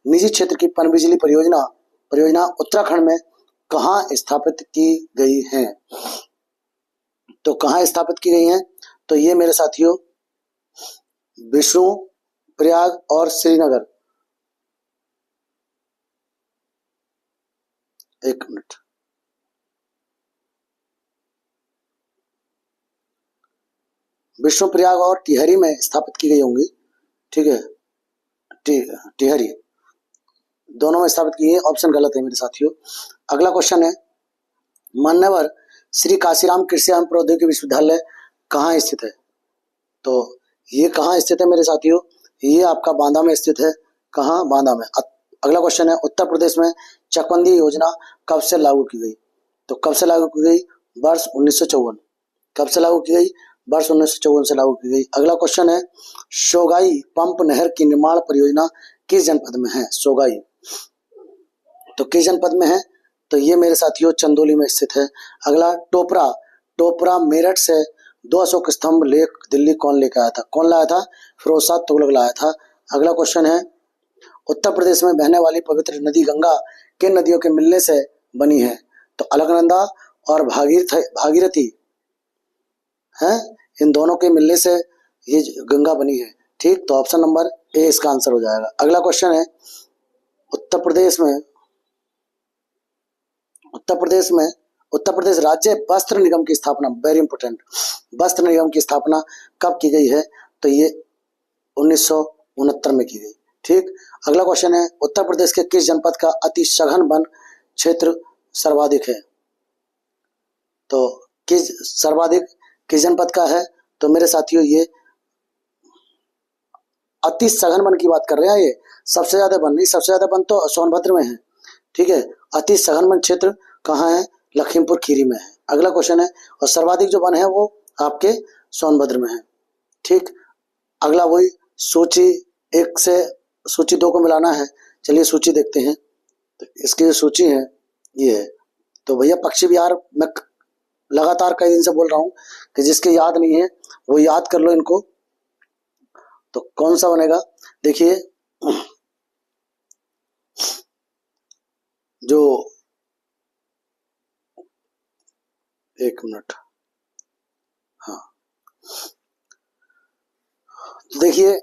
Speaker 1: निजी क्षेत्र की पनबिजली परियोजना उत्तराखंड में कहाँ स्थापित की गई है। तो कहाँ स्थापित की गई है, तो ये मेरे साथियों विष्णु प्रयाग और श्रीनगर। एक मिनट, विष्णु प्रयाग और टिहरी में स्थापित की गई होंगी। ठीक है, टिहरी दोनों में स्थापित की है। ऑप्शन गलत है मेरे साथियों। अगला क्वेश्चन है, मान्यवर श्री काशीराम कृषि एवं प्रौद्योगिकी विश्वविद्यालय कहाँ स्थित है। तो ये कहाँ स्थित है मेरे साथियों, ये आपका बांदा में स्थित है। कहाँ, बांदा में। अगला क्वेश्चन है, उत्तर प्रदेश में चकबंदी योजना कब से लागू की गई। तो कब से लागू की गई, वर्ष 1954। कब से लागू की गई, वर्ष 1954 से लागू की गई। अगला क्वेश्चन है, सोगाई पंप नहर की निर्माण परियोजना किस जनपद में है। सोगाई तो किस जनपद में है, तो ये मेरे साथियों चंदौली में स्थित है। अगला टोपरा मेरठ से 2 अशोक स्तंभ लेक दिल्ली कौन लेकर आया था। कौन लाया था, फिरोजशाह तुगलक लाया था। अगला क्वेश्चन है, उत्तर प्रदेश में बहने वाली पवित्र नदी गंगा किन नदियों के मिलने से बनी है। तो अलकनंदा और भागीरथी है, इन दोनों के मिलने से ये गंगा बनी है। ठीक, तो ऑप्शन नंबर ए इसका आंसर हो जाएगा। अगला क्वेश्चन है, उत्तर प्रदेश राज्य वस्त्र निगम की स्थापना, वेरी इंपोर्टेंट, वस्त्र निगम की स्थापना कब की गई है? तो ये 1969 में की गई। ठीक, अगला क्वेश्चन है, उत्तर प्रदेश के किस जनपद का अति सघन वन क्षेत्र सर्वाधिक है? तो सर्वाधिक किस जनपद का है? तो मेरे साथियों ये अति सघन वन की बात कर रहे हैं। ये सबसे ज्यादा वन नहीं, सबसे ज्यादा वन तो सोनभद्र में है। ठीक है, अति सघन वन क्षेत्र कहाँ है? लखीमपुर खीरी में है। अगला क्वेश्चन है, और सर्वाधिक जो वन है वो आपके सोनभद्र में है। ठीक, अगला वही सूची 1 से सूची 2 को मिलाना है। चलिए सूची देखते हैं। तो इसकी जो सूची है ये है। तो भैया पक्षी विहार मैं लगातार कई दिन से बोल रहा हूँ कि जिसके याद नहीं है वो याद कर लो इनको। तो कौन सा बनेगा? देखिए, जो 1 मिनट, हाँ, देखिए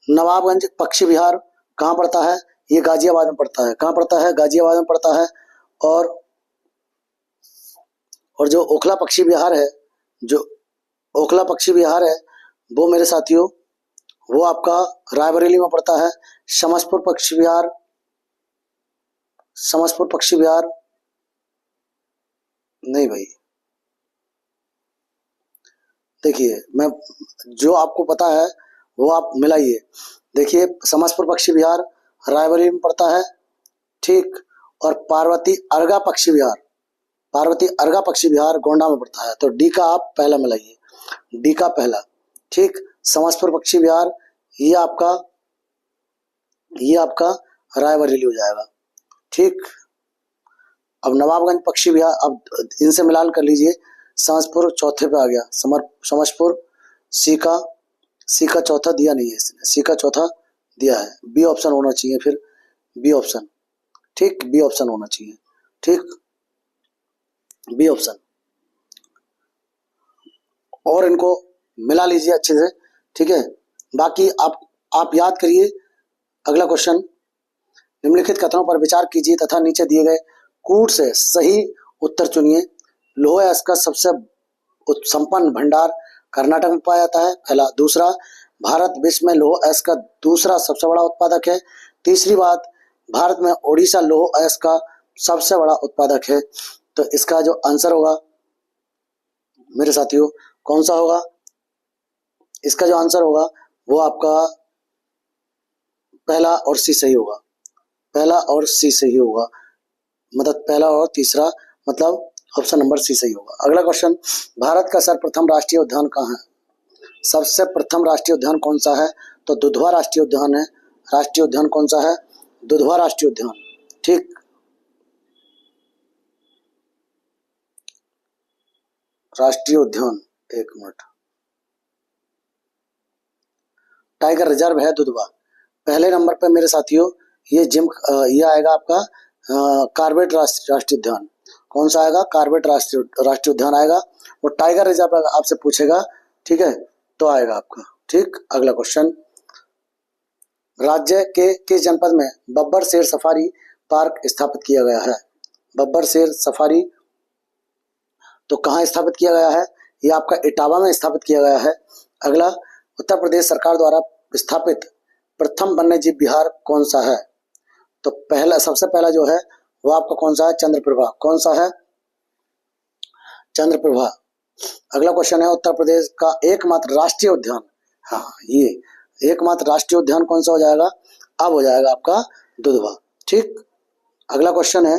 Speaker 1: नवाबगंज पक्षी विहार कहाँ पड़ता है? ये गाजियाबाद में पड़ता है। कहाँ पड़ता है? गाजियाबाद में पड़ता है। और जो ओखला पक्षी विहार है, वो मेरे साथियों वो आपका रायबरेली में पड़ता है। समसपुर पक्षी विहार नहीं भाई, देखिए मैं जो आपको पता है वो आप मिलाइए। देखिए समसपुर पक्षी विहार रायबरेली में पड़ता है। ठीक, और पार्वती अर्गा पक्षी विहार गोंडा में पड़ता है। तो डी का आप पहला मिलाइए, डी का पहला। ठीक, समसपुर पक्षी विहार ये आपका रायबरेली हो जाएगा। ठीक, अब नवाबगंज पक्षी विहार, अब इनसे मिलान कर लीजिए। समसपुर चौथे पे आ गया, समसपुर सी का चौथा दिया नहीं है इसने, सी का चौथा दिया है। बी ऑप्शन होना चाहिए, फिर बी ऑप्शन। ठीक, बी ऑप्शन होना चाहिए। ठीक, बी ऑप्शन। और इनको मिला लीजिए अच्छे से। ठीक है, बाकी आप याद करिए। अगला क्वेश्चन, निम्नलिखित कथनों पर विचार कीजिए तथा नीचे दिए गए कूट से सही उत्तर चुनिए। लौह अयस्क का सबसे संपन्न भंडार कर्नाटक में पाया जाता है, पहला। दूसरा, भारत विश्व में लौह अयस्क का दूसरा सबसे बड़ा उत्पादक है। तीसरी बात, भारत में ओडिशा लौह अयस्क का सबसे बड़ा उत्पादक है। तो इसका जो आंसर होगा मेरे साथियों कौन सा होगा? इसका जो आंसर होगा वो आपका पहला और सी सही होगा। पहला और सी सही होगा, मतलब पहला और तीसरा, मतलब ऑप्शन नंबर सी सही होगा। अगला क्वेश्चन, भारत का सर्वप्रथम राष्ट्रीय उद्यान कहाँ है? सबसे प्रथम राष्ट्रीय उद्यान कौन सा है? तो दुधवा राष्ट्रीय उद्यान है। राष्ट्रीय उद्यान कौन सा है? दुधवा राष्ट्रीय उद्यान। ठीक, राष्ट्रीय उद्यान, 1 मिनट, टाइगर रिजर्व है दुधवा। पहले नंबर पे मेरे साथियों ये आएगा आपका कार्बेट राष्ट्रीय उद्यान। कौन सा आएगा? कार्बेट राष्ट्रीय उद्यान आएगा। वो टाइगर रिजर्व आपसे पूछेगा, ठीक है, तो आएगा आपका। ठीक, अगला क्वेश्चन, राज्य के किस जनपद में बब्बर शेर सफारी पार्क स्थापित किया गया है? बब्बर शेर सफारी तो कहाँ स्थापित किया गया है? ये आपका इटावा में स्थापित किया गया है। अगला, उत्तर प्रदेश सरकार द्वारा स्थापित प्रथम वन्यजीव विहार कौन सा है? तो सबसे पहला जो है वो आपका कौन सा है? चंद्रप्रभा। कौन सा है? चंद्रप्रभा। अगला क्वेश्चन है, उत्तर प्रदेश का एकमात्र राष्ट्रीय उद्यान, हाँ ये एकमात्र राष्ट्रीय उद्यान कौन सा हो जाएगा? अब हो जाएगा आपका दुधवा। ठीक, अगला क्वेश्चन है,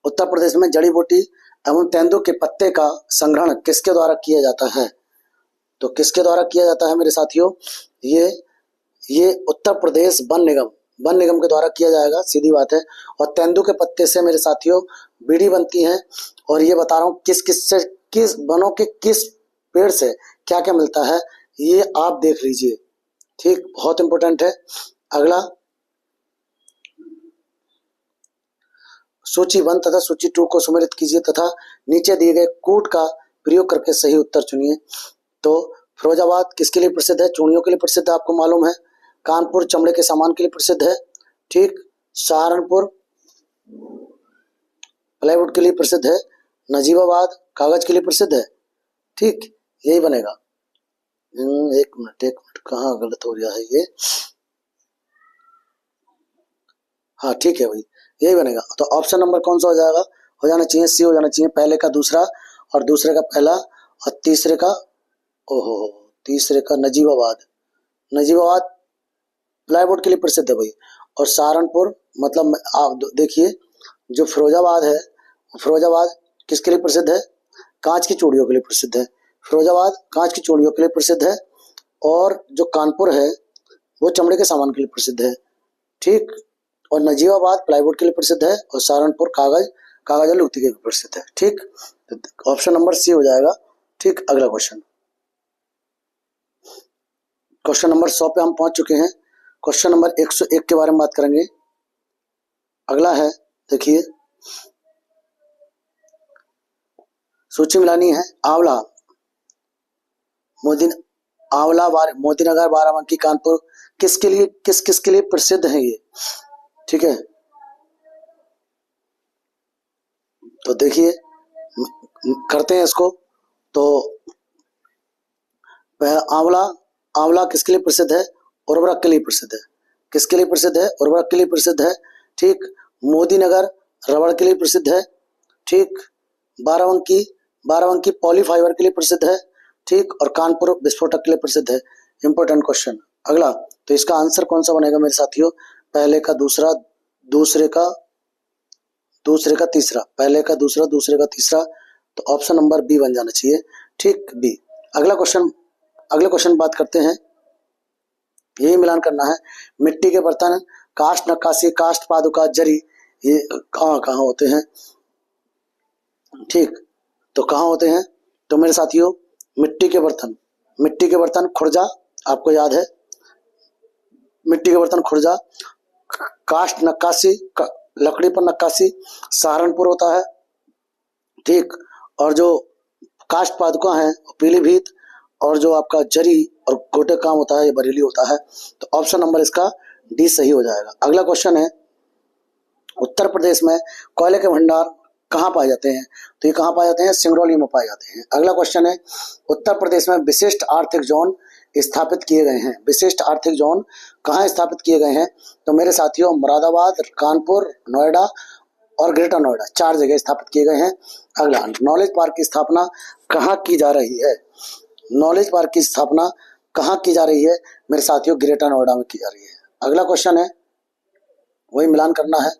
Speaker 1: उत्तर प्रदेश में जड़ी बूटी एवं तेंदुए के पत्ते का संग्रहण किसके द्वारा किया जाता है? तो किसके द्वारा किया जाता है मेरे साथियों? ये उत्तर प्रदेश वन निगम के द्वारा किया जाएगा, सीधी बात है। और तेंदुए के पत्ते से मेरे साथियों बीड़ी बनती है। और ये बता रहा हूँ किस वनों के किस पेड़ से क्या क्या मिलता है, ये आप देख लीजिए। ठीक, बहुत इंपॉर्टेंट है। अगला, सूची 1 तथा सूची 2 को सुमेलित कीजिए तथा नीचे दिए गए कूट का प्रयोग करके सही उत्तर चुनिए। तो फिरोजाबाद किसके लिए प्रसिद्ध है? चूड़ियों के लिए प्रसिद्ध है, आपको मालूम है। कानपुर चमड़े के सामान के लिए प्रसिद्ध है, ठीक। सहारनपुर प्लाईवुड के लिए प्रसिद्ध है, नजीबाबाद कागज के लिए प्रसिद्ध है, ठीक। यही बनेगा। एक मिनट कहाँ गलत हो गया है ये? हाँ ठीक है भाई, यही बनेगा। तो ऑप्शन नंबर कौन सा हो जाएगा? हो जाना चाहिए सी, हो जाना चाहिए। पहले का दूसरा और दूसरे का पहला और तीसरे का, ओहो, तीसरे का नजीबाबाद। नजीबाबाद प्लाईवुड के लिए प्रसिद्ध है भाई। और सहारनपुर मतलब आप देखिए, जो फिरोजाबाद है, फिरोजाबाद किसके लिए प्रसिद्ध है? कांच की चूड़ियों के लिए प्रसिद्ध है। फिरोजाबाद कांच की चूड़ियों के लिए प्रसिद्ध है। और जो कानपुर है वो चमड़े के सामान के लिए प्रसिद्ध है, ठीक। और नजीबाबाद प्लाईवुड के लिए प्रसिद्ध है और सहारनपुर कागज और लुगदी के लिए प्रसिद्ध है, ठीक। तो ऑप्शन नंबर सी हो जाएगा, ठीक। अगला क्वेश्चन, क्वेश्चन नंबर 100 पे हम पहुंच चुके हैं। क्वेश्चन नंबर 101 के बारे में बात करेंगे। अगला है, देखिए, सूची मिलानी है। आंवला मोदीनगर, बाराबंकी, कानपुर किसके लिए किसके लिए प्रसिद्ध है ये, ठीक है। तो देखिए करते हैं इसको। तो आंवला किसके लिए प्रसिद्ध है? उर्वरक के लिए प्रसिद्ध है। किसके लिए प्रसिद्ध है? उर्वरक के लिए प्रसिद्ध है, ठीक। मोदीनगर रबड़ के लिए प्रसिद्ध है, ठीक। बाराबंकी पॉलीफाइबर के लिए प्रसिद्ध है, ठीक। और कानपुर विस्फोटक के लिए प्रसिद्ध है। Important question. अगला, तो इसका आंसर कौन सा बनेगा मेरे साथियों? पहले का दूसरा, दूसरे का तीसरा, पहले का दूसरा, दूसरे का तीसरा। तो ऑप्शन नंबर बी बन जाना चाहिए, ठीक, बी। अगले क्वेश्चन बात करते हैं। यही मिलान करना है। मिट्टी के बर्तन, काष्ठ नक्काशी, काष्ठ पादुका, जरी, ये कहाँ होते हैं, ठीक। तो कहाँ होते हैं? तो मेरे साथियों, मिट्टी के बर्तन खुर्जा, आपको याद है, मिट्टी के बर्तन खुर्जा। काष्ठ नक्काशी, लकड़ी पर नक्काशी सहारनपुर होता है, ठीक। और जो काष्ठ पादुका है पीलीभीत, और जो आपका जरी और गोटे काम होता है ये बरेली होता है। तो ऑप्शन नंबर इसका डी सही हो जाएगा। अगला क्वेश्चन है, उत्तर प्रदेश में कोयले के भंडार कहाँ पाए जाते हैं? तो ये कहाँ पाए जाते हैं? सिंगरौली में पाए जाते हैं। अगला क्वेश्चन है, उत्तर प्रदेश में विशिष्ट आर्थिक जोन स्थापित किए गए हैं। विशिष्ट आर्थिक जोन कहाँ स्थापित किए गए हैं? तो मेरे साथियों, मुरादाबाद, कानपुर, नोएडा और ग्रेटर नोएडा, 4 जगह स्थापित किए गए हैं। अगला, नॉलेज पार्क की स्थापना कहाँ की जा रही है? नॉलेज पार्क की स्थापना कहाँ की जा रही है? मेरे साथियों, ग्रेटर नोएडा में की जा रही है। अगला क्वेश्चन है, वही मिलान करना है।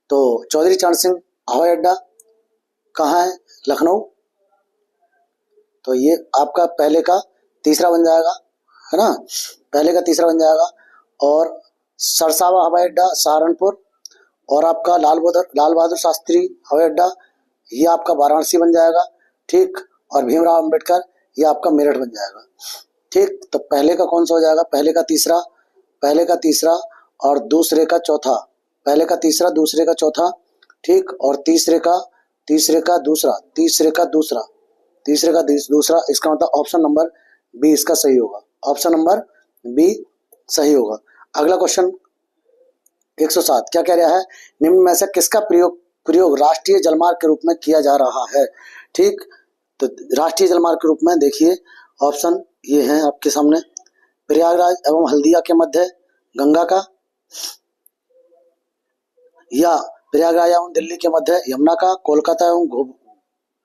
Speaker 1: तो चौधरी चरण सिंह हवाई अड्डा कहाँ है? लखनऊ। तो ये आपका पहले का तीसरा बन जाएगा, है ना, पहले का तीसरा बन जाएगा। और सरसावा हवाई अड्डा सहारनपुर, और आपका लाल बहादुर शास्त्री हवाई अड्डा ये आपका वाराणसी बन जाएगा, ठीक। और भीमराव अंबेडकर ये आपका मेरठ बन जाएगा, ठीक। तो पहले का कौन सा हो जाएगा? पहले का तीसरा और दूसरे का चौथा, पहले का तीसरा, दूसरे का चौथा, ठीक। और तीसरे का दूसरा, इसका मतलब ऑप्शन नंबर बी इसका सही होगा। ऑप्शन नंबर बी सही होगा। अगला क्वेश्चन 107 क्या कह रहा है? निम्न में से किसका प्रयोग राष्ट्रीय जलमार्ग के रूप में किया जा रहा है, ठीक। तो राष्ट्रीय जलमार्ग के रूप में देखिए, ऑप्शन ये हैं आपके सामने, प्रयागराज एवं हल्दिया के मध्य गंगा का, या प्रयागराज एवं दिल्ली के मध्य यमुना का, कोलकाता एवं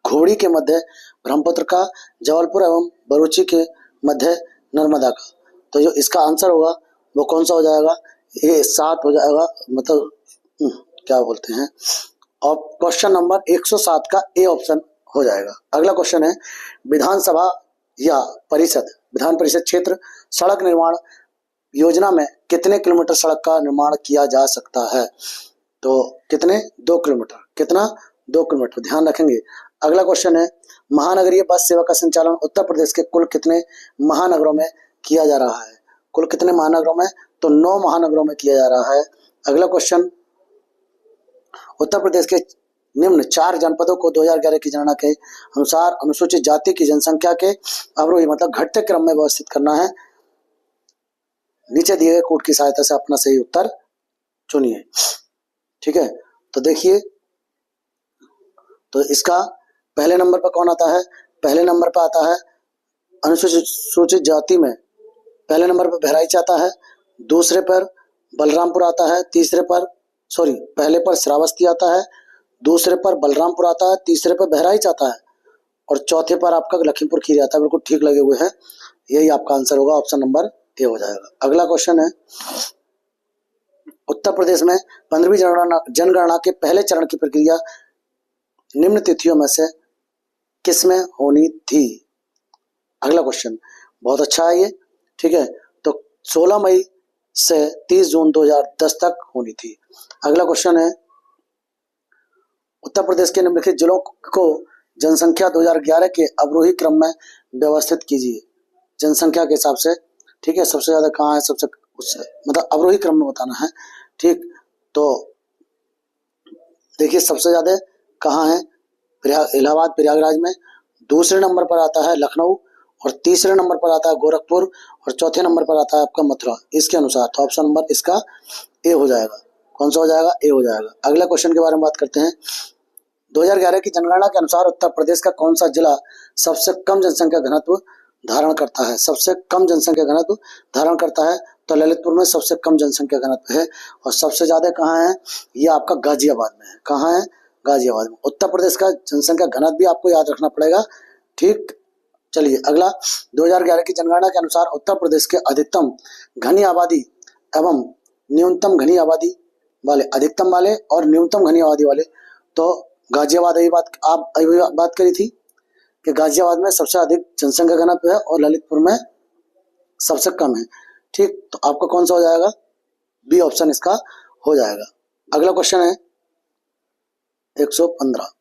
Speaker 1: घोड़ी के मध्य ब्रह्मपुत्र का, जबलपुर एवं बरूची के मध्य नर्मदा का। तो जो इसका आंसर होगा वो कौन सा हो जाएगा? ये 7 हो जाएगा, मतलब क्या बोलते हैं, और क्वेश्चन नंबर 107 का ए ऑप्शन हो जाएगा। अगला क्वेश्चन है, विधानसभा या विधान परिषद क्षेत्र सड़क निर्माण योजना में कितने किलोमीटर सड़क का निर्माण किया जा सकता है? तो कितने? 2 किलोमीटर। कितना? 2 किलोमीटर, ध्यान रखेंगे। अगला क्वेश्चन है, महानगरीय बस सेवा का संचालन उत्तर प्रदेश के कुल कितने महानगरों में किया जा रहा है? कुल कितने महानगरों में? तो 9 महानगरों में किया जा रहा है। अगला क्वेश्चन, उत्तर प्रदेश के निम्न 4 जनपदों को 2011 की जनगणना के अनुसार अनुसूचित जाति की जनसंख्या के अवरोही मतलब घटते क्रम में व्यवस्थित करना है। नीचे दिए गए कोड की सहायता से अपना सही उत्तर चुनिए। ठीक है, तो देखिए, तो इसका पहले नंबर पर कौन आता है? पहले नंबर पर आता है अनुसूचित जाति में पहले नंबर पर बहराइच आता है, दूसरे पर बलरामपुर आता है, पहले पर श्रावस्ती आता है, दूसरे पर बलरामपुर आता है, तीसरे पर बहराइच आता है और चौथे पर आपका लखीमपुर खीरी आता है। बिल्कुल ठीक लगे हुए हैं, यही आपका आंसर होगा, ऑप्शन नंबर ए हो जाएगा। अगला क्वेश्चन है, उत्तर प्रदेश में 15वीं जनगणना के पहले चरण की प्रक्रिया निम्न तिथियों में से किसमें होनी थी? अगला क्वेश्चन बहुत अच्छा है ये। ठीक है, तो 16 मई से 30 जून 2010 तक होनी थी। अगला क्वेश्चन है, उत्तर प्रदेश के निम्नलिखित जिलों को जनसंख्या 2011 के अवरोही क्रम में व्यवस्थित कीजिए, जनसंख्या के हिसाब से। ठीक है, सबसे ज्यादा कहाँ है, सबसे मतलब अवरोही क्रम में बताना है। ठीक, तो देखिए सबसे ज्यादा कहाँ है, इलाहाबाद प्रयागराज में, दूसरे नंबर पर आता है लखनऊ और तीसरे नंबर पर आता है गोरखपुर और चौथे नंबर पर आता है आपका मथुरा। इसके अनुसार तो ऑप्शन नंबर इसका ए हो जाएगा। कौन सा हो जाएगा? ए हो जाएगा। अगला क्वेश्चन के बारे में बात करते हैं। 2011 की जनगणना के अनुसार उत्तर प्रदेश का कौन सा जिला सबसे कम जनसंख्या घनत्व धारण करता है? सबसे कम जनसंख्या घनत्व धारण करता है तो ललितपुर में सबसे कम जनसंख्या घनत्व है और सबसे ज्यादा कहाँ है? ये आपका गाजियाबाद में है। कहाँ है? गाजियाबाद में। उत्तर प्रदेश का जनसंख्या घनत्व भी आपको याद रखना पड़ेगा। ठीक, चलिए अगला, 2011 की जनगणना के अनुसार उत्तर प्रदेश के अधिकतम घनी आबादी एवं न्यूनतम घनी आबादी वाले, अधिकतम वाले और न्यूनतम घनी आबादी वाले, तो गाजियाबाद अभी बात करी थी कि गाजियाबाद में सबसे अधिक जनसंख्या घनत्व है और ललितपुर में सबसे कम है। ठीक, तो आपका कौन सा हो जाएगा? बी ऑप्शन इसका हो जाएगा। अगला क्वेश्चन है 115,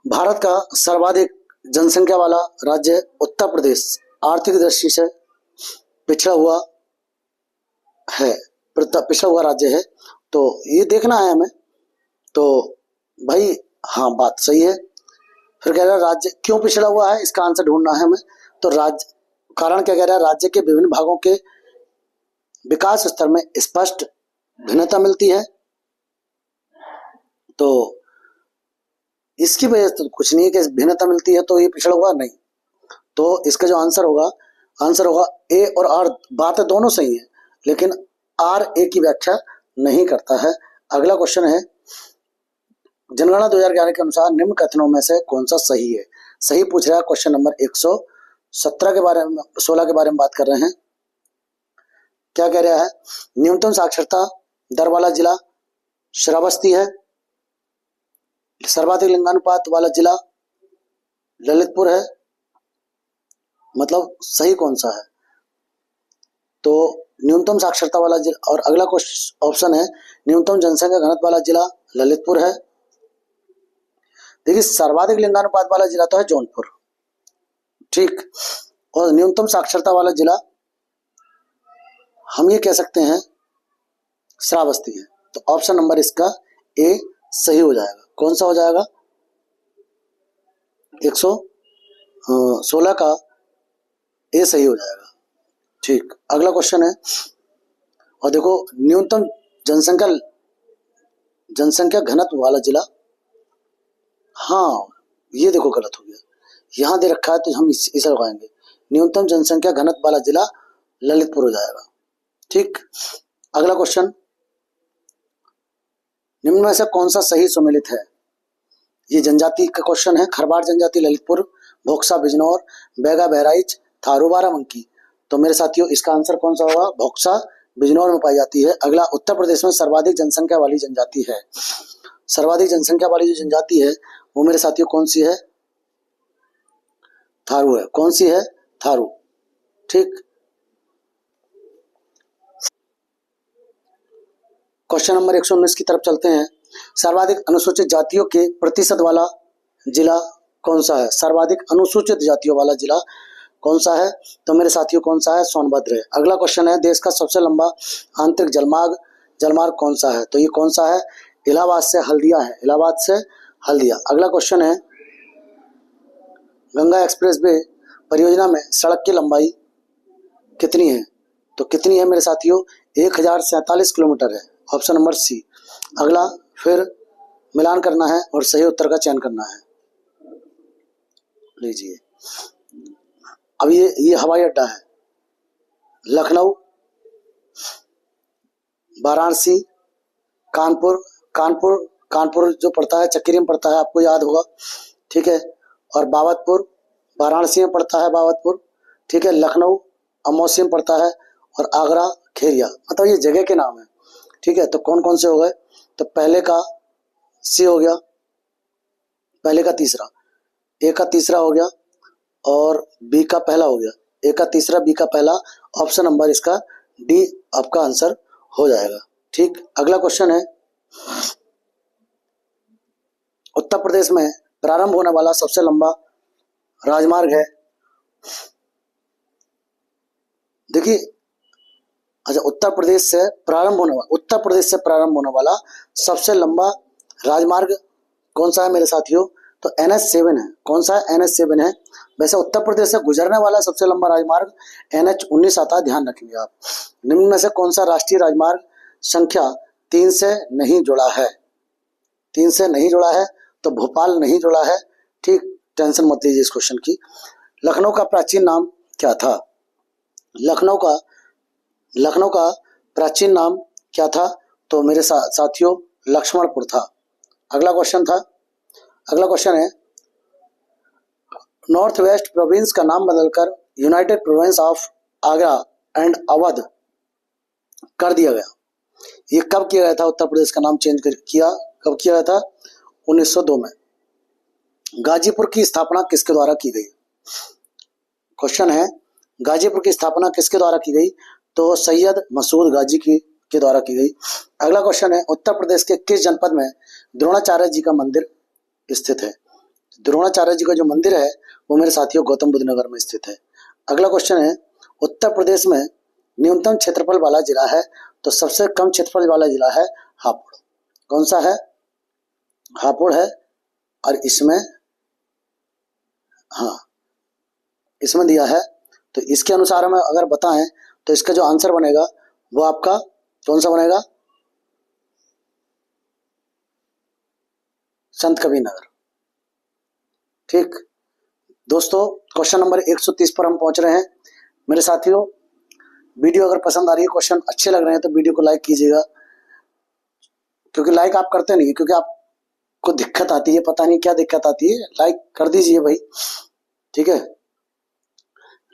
Speaker 1: भारत का सर्वाधिक जनसंख्या वाला राज्य उत्तर प्रदेश आर्थिक दृष्टि से पिछड़ा हुआ राज्य है, तो ये देखना है हमें। तो भाई हाँ, बात सही है। फिर कह रहा है राज्य क्यों पिछड़ा हुआ है, इसका आंसर ढूंढना है हमें। तो राज्य कारण क्या कह रहा है? राज्य के विभिन्न भागों के विकास स्तर में स्पष्ट भिन्नता मिलती है, तो इसकी वजह से कुछ नहीं है कि भिन्नता मिलती है तो ये पिछड़ा हुआ नहीं। तो इसका जो आंसर होगा ए और आर। बातें दोनों सही है लेकिन आर ए की व्याख्या नहीं करता है। अगला क्वेश्चन है, जनगणना 2011 के अनुसार निम्न कथनों में से कौन सा सही है? सही पूछ रहा है। क्वेश्चन नंबर 117 के बारे में, 16 के बारे में बात कर रहे हैं। क्या कह रहा है? न्यूनतम साक्षरता दर वाला जिला श्रावस्ती है, सर्वाधिक लिंगानुपात वाला जिला ललितपुर है। मतलब सही कौन सा है? तो न्यूनतम साक्षरता वाला जिला, और अगला क्वेश्चन ऑप्शन है न्यूनतम जनसंख्या घनत्व वाला जिला ललितपुर है। देखिए सर्वाधिक लिंगानुपात वाला जिला तो है जौनपुर, ठीक, और न्यूनतम साक्षरता वाला जिला हम ये कह सकते हैं श्रावस्ती है। तो ऑप्शन नंबर इसका ए सही हो जाएगा। कौन सा हो जाएगा? 116 का ए सही हो जाएगा। ठीक, अगला क्वेश्चन है, और देखो न्यूनतम जनसंख्या घनत्व वाला जिला, हाँ ये देखो गलत हो गया, यहां दे रखा है तो हम इसे लगाएंगे। न्यूनतम जनसंख्या घनत्व वाला जिला ललितपुर हो जाएगा। ठीक, अगला क्वेश्चन, निम्न में से कौन सा सही सुमेलित है? ये जनजाति का क्वेश्चन है। खरवाड़ जनजाति ललितपुर, भोक्सा बिजनौर, बैगा बहराइच, थारू बाराबंकी। तो मेरे साथियों इसका आंसर कौन सा होगा? भोक्सा बिजनौर में पाई जाती है। अगला, उत्तर प्रदेश में सर्वाधिक जनसंख्या वाली जनजाति है। सर्वाधिक जनसंख्या वाली जो जनजाति है वो मेरे साथियों कौन सी है? थारू है। कौन सी है? थारू। ठीक, क्वेश्चन नंबर 119 की तरफ चलते हैं। सर्वाधिक अनुसूचित जातियों के प्रतिशत वाला जिला कौन सा है? सर्वाधिक अनुसूचित जातियों वाला जिला कौन सा है? तो मेरे साथियों कौन सा है? सोनभद्र है। अगला क्वेश्चन है, देश का सबसे लंबा आंतरिक जलमार्ग कौन सा है? तो ये कौन सा है? इलाहाबाद से हल्दिया है, इलाहाबाद से हल्दिया। अगला क्वेश्चन है, गंगा एक्सप्रेस वे परियोजना में सड़क की लंबाई कितनी है? तो कितनी है मेरे साथियों? 1047 किलोमीटर है, ऑप्शन नंबर सी। अगला फिर मिलान करना है और सही उत्तर का चयन करना है। लीजिए, अब ये हवाई अड्डा है, लखनऊ, वाराणसी, कानपुर, कानपुर जो पड़ता है चक्री में पड़ता है, आपको याद होगा, ठीक है, और बाबतपुर, वाराणसी में पड़ता है बाबतपुर, ठीक है, लखनऊ अमौसी में पड़ता है, और आगरा खेरिया, मतलब ये जगह के नाम है, ठीक है। तो कौन कौन से हो गए? तो पहले का सी हो गया, पहले का तीसरा, ए का तीसरा हो गया, और बी का पहला हो गया, ए का तीसरा, बी का पहला, ऑप्शन नंबर इसका डी आपका आंसर हो जाएगा, ठीक। अगला क्वेश्चन है, उत्तर प्रदेश में प्रारंभ होने वाला सबसे लंबा राजमार्ग है, देखिए, अच्छा, उत्तर प्रदेश से प्रारंभ होने वाला सबसे लंबा राजमार्ग कौन सा है मेरे साथियों? तो NH7 है। कौन सा है? NH7 है। वैसे उत्तर प्रदेश से गुजरने वाला सबसे लंबा राजमार्ग NH19 आता है, ध्यान रखेंगे आप। निम्न में से कौन सा राष्ट्रीय राजमार्ग संख्या 3 से नहीं जुड़ा है? 3 से नहीं जुड़ा है, तो भोपाल नहीं जुड़ा है, ठीक, टेंशन मत लीजिए इस क्वेश्चन की। लखनऊ का प्राचीन नाम क्या था? लखनऊ का प्राचीन नाम क्या था? तो मेरे साथियों लक्ष्मणपुर था। अगला क्वेश्चन है, नॉर्थ वेस्ट प्रोविंस का नाम बदलकर United province of Agra and Awadh कर दिया गया। ये कब किया गया था? उत्तर प्रदेश का नाम चेंज किया कब किया गया था? 1902 में। गाजीपुर की स्थापना किसके द्वारा की गई? क्वेश्चन है, गाजीपुर की स्थापना किसके द्वारा की गई? तो सैयद मसूद गाजी के द्वारा की गई। अगला क्वेश्चन है, उत्तर प्रदेश के किस जनपद में द्रोणाचार्य जी का मंदिर स्थित है? द्रोणाचार्य जी का जो मंदिर है वो मेरे साथियों गौतम बुद्ध नगर में स्थित है। अगला क्वेश्चन है, उत्तर प्रदेश में न्यूनतम क्षेत्रफल वाला जिला है, तो सबसे कम क्षेत्रफल वाला जिला है हापुड़। कौन सा है? हापुड़ है। और इसमें इसमें दिया है, तो इसके अनुसार हमें अगर बताएं तो इसका जो आंसर बनेगा वो आपका कौन सा बनेगा? संत कबीर नगर, ठीक। दोस्तों, क्वेश्चन नंबर 130 पर हम पहुंच रहे हैं। मेरे साथियों, वीडियो अगर पसंद आ रही है, क्वेश्चन अच्छे लग रहे हैं, तो वीडियो को लाइक कीजिएगा, क्योंकि लाइक आप करते नहीं, क्योंकि आपको दिक्कत आती है, पता नहीं क्या दिक्कत आती है, लाइक कर दीजिए भाई, ठीक है।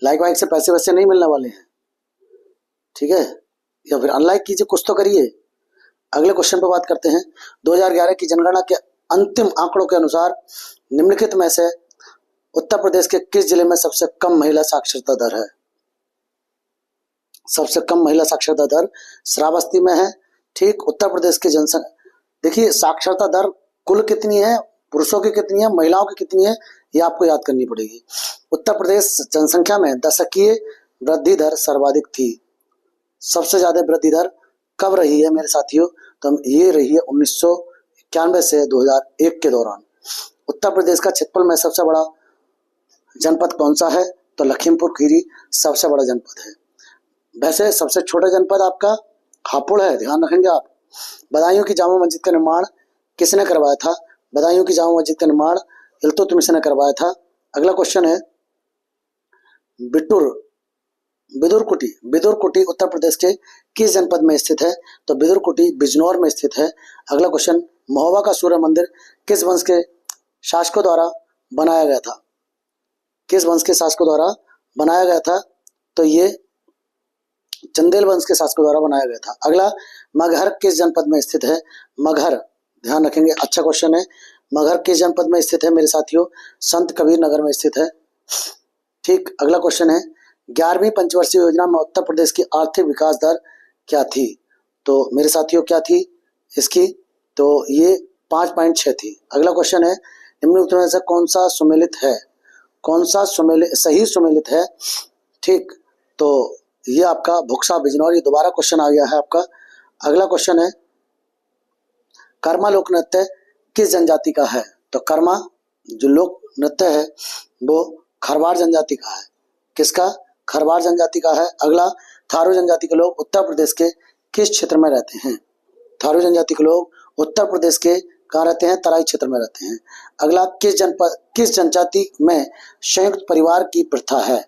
Speaker 1: लाइक वाइक से पैसे वैसे नहीं मिलने वाले हैं, ठीक है, या फिर अनलाइक कीजिए, कुछ तो करिए। अगले क्वेश्चन पर बात करते हैं। 2011 की जनगणना के अंतिम आंकड़ों के अनुसार निम्नलिखित में से उत्तर प्रदेश के किस जिले में सबसे कम महिला साक्षरता दर है? सबसे कम महिला साक्षरता दर श्रावस्ती में है, ठीक। उत्तर प्रदेश की जनसंख्या, देखिए, साक्षरता दर कुल कितनी है, पुरुषों की कितनी है, महिलाओं की कितनी है, ये आपको याद करनी पड़ेगी। उत्तर प्रदेश जनसंख्या में दशकीय वृद्धि दर सर्वाधिक थी। सबसे ज्यादा वृद्धि दर कब रही है मेरे साथियों? तो ये रही है 1991 से 2001 के दौरान। उत्तर प्रदेश का क्षेत्रफल में सबसे बड़ा जनपद कौन सा है? तो लखीमपुर खीरी सबसे बड़ा जनपद है। वैसे सबसे छोटा जनपद आपका हापुड़ है, ध्यान रखेंगे आप। बदायूं की जामा मस्जिद का निर्माण किसने करवाया था? बदायूं की जामा मस्जिद का निर्माण इल्तुतमिश ने करवाया था। अगला क्वेश्चन है, बिदुर कुटी उत्तर प्रदेश के किस जनपद में स्थित है? तो बिदुर कुटी बिजनौर में स्थित है। अगला क्वेश्चन, महोबा का सूर्य मंदिर किस वंश के शासकों द्वारा बनाया गया था? किस वंश के शासकों द्वारा बनाया गया था? तो ये चंदेल वंश के शासकों द्वारा बनाया गया था। अगला, मगहर किस जनपद में स्थित है? मगहर, ध्यान रखेंगे, अच्छा क्वेश्चन है। मगहर किस जनपद में स्थित है मेरे साथियों? संत कबीर नगर में स्थित है, ठीक। अगला क्वेश्चन है, 11वीं पंचवर्षीय योजना में उत्तर प्रदेश की आर्थिक विकास दर क्या थी? तो मेरे साथियों क्या थी इसकी? तो ये 5.6 थी। अगला क्वेश्चन है, निम्नलिखित में से कौन सा सुमेलित है? सही सुमेलित है, ठीक। तो ये आपका भुक्सा बिजनौर, ये दोबारा क्वेश्चन आ गया है आपका। अगला क्वेश्चन है, कर्मा लोक नृत्य किस जनजाति का है? तो कर्मा जो लोक नृत्य है वो खरवार जनजाति का है। किसका? खरवार जनजाति का है। अगला, थारू जनजाति के लोग उत्तर प्रदेश के किस क्षेत्र में रहते हैं? थारू जनजाति के लोग उत्तर प्रदेश के कहाँ रहते हैं? तराई क्षेत्र में रहते हैं। अगला, किस जनजाति में संयुक्त परिवार की प्रथा है?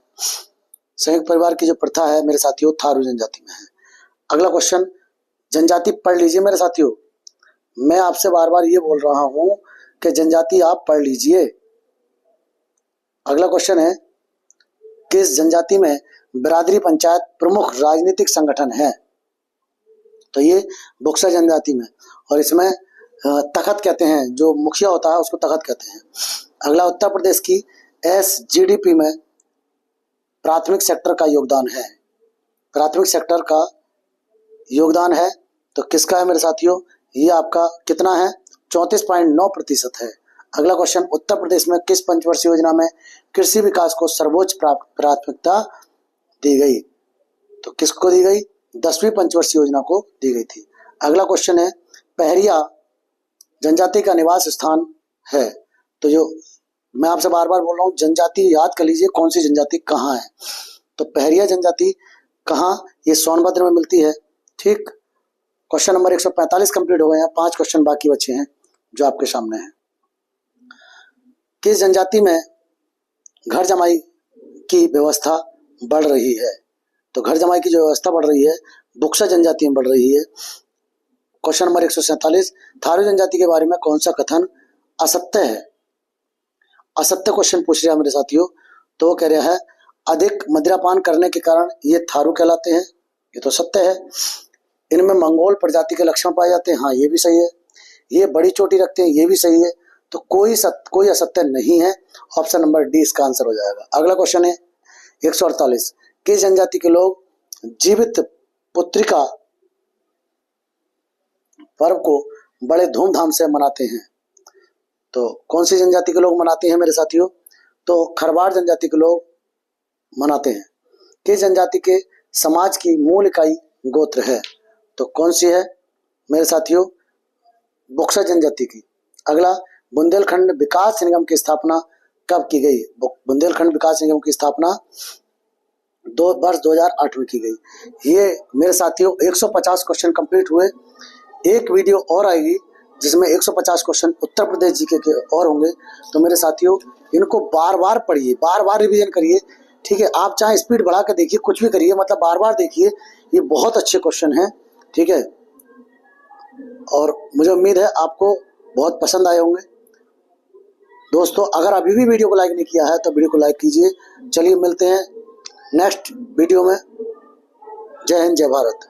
Speaker 1: संयुक्त परिवार की जो प्रथा है मेरे साथियों, थारू जनजाति में है। अगला क्वेश्चन, जनजाति पढ़ लीजिए मेरे साथियों, मैं आपसे बार बार ये बोल रहा हूं कि जनजाति आप पढ़ लीजिए। अगला क्वेश्चन है, किस जनजाति में बिरादरी पंचायत प्रमुख राजनीतिक संगठन है? तो ये बुक्सा जनजाति में, और इसमें तखत कहते हैं, जो मुखिया होता है उसको तखत कहते हैं। अगला, उत्तर प्रदेश की SGDP में प्राथमिक सेक्टर का योगदान है। प्राथमिक सेक्टर का योगदान है तो किसका है मेरे साथियों? ये आपका कितना है? 34.9% है। अगला क्वेश्चन, उत्तर प्रदेश में किस पंचवर्षीय योजना में कृषि विकास को सर्वोच्च प्राथमिकता दी गई? तो किसको दी गई? 10वीं पंचवर्षीय योजना को दी गई थी। अगला क्वेश्चन है, पहरिया जनजाति का निवास स्थान है। तो जो मैं आपसे बार बार बोल रहा हूँ, जनजाति याद कर लीजिए कौन सी जनजाति कहाँ है। तो पहरिया जनजाति कहाँ? ये सोनभद्र में मिलती है। ठीक, क्वेश्चन नंबर 145 कंप्लीट हो गए हैं। 5 क्वेश्चन बाकी बचे हैं जो आपके सामने हैं। किस जनजाति में घर जमाई की व्यवस्था बढ़ रही है? तो घर जमाई की जो व्यवस्था बढ़ रही है बुक्सा जनजाति में बढ़ रही है। क्वेश्चन नंबर 147, थारू जनजाति के बारे में कौन सा कथन असत्य है? असत्य क्वेश्चन पूछ रहा है मेरे साथियों। तो वो कह रहा है, अधिक मदिरापान करने के कारण ये थारू कहलाते हैं। ये तो सत्य है। इनमें मंगोल प्रजाति के लक्षण पाए जाते हैं। हाँ, ये भी सही है। ये बड़ी चोटी रखते हैं। ये भी सही है। तो कोई असत्य नहीं है। ऑप्शन नंबर डी इसका आंसर हो जाएगा। अगला क्वेश्चन है 148, किस जनजाति के लोग जीवित पुत्रिका पर्व को बड़े धूमधाम से मनाते हैं? तो कौन सी जनजाति के लोग मनाते हैं मेरे साथियों? तो खरवार जनजाति के लोग मनाते हैं। किस जनजाति के समाज की मूल इकाई गोत्र है? तो कौन सी है मेरे साथियों? बुक्सा जनजाति की। अगला, बुंदेलखंड विकास निगम की स्थापना कब की गई? बुंदेलखंड विकास निगम की स्थापना वर्ष 2008 में की गई। ये मेरे साथियों 150 क्वेश्चन कंप्लीट हुए। एक वीडियो और आएगी जिसमें 150 क्वेश्चन उत्तर प्रदेश जीके के और होंगे। तो मेरे साथियों इनको बार बार पढ़िए, बार बार रिवीजन करिए। ठीक है, आप चाहे स्पीड बढ़ा के देखिए, कुछ भी करिए, मतलब बार बार देखिए। ये बहुत अच्छे क्वेश्चन हैं। ठीक है, और मुझे उम्मीद है आपको बहुत पसंद आए होंगे। दोस्तों, अगर अभी भी वीडियो को लाइक नहीं किया है तो वीडियो को लाइक कीजिए। चलिए मिलते हैं नेक्स्ट वीडियो में। जय हिंद, जय भारत।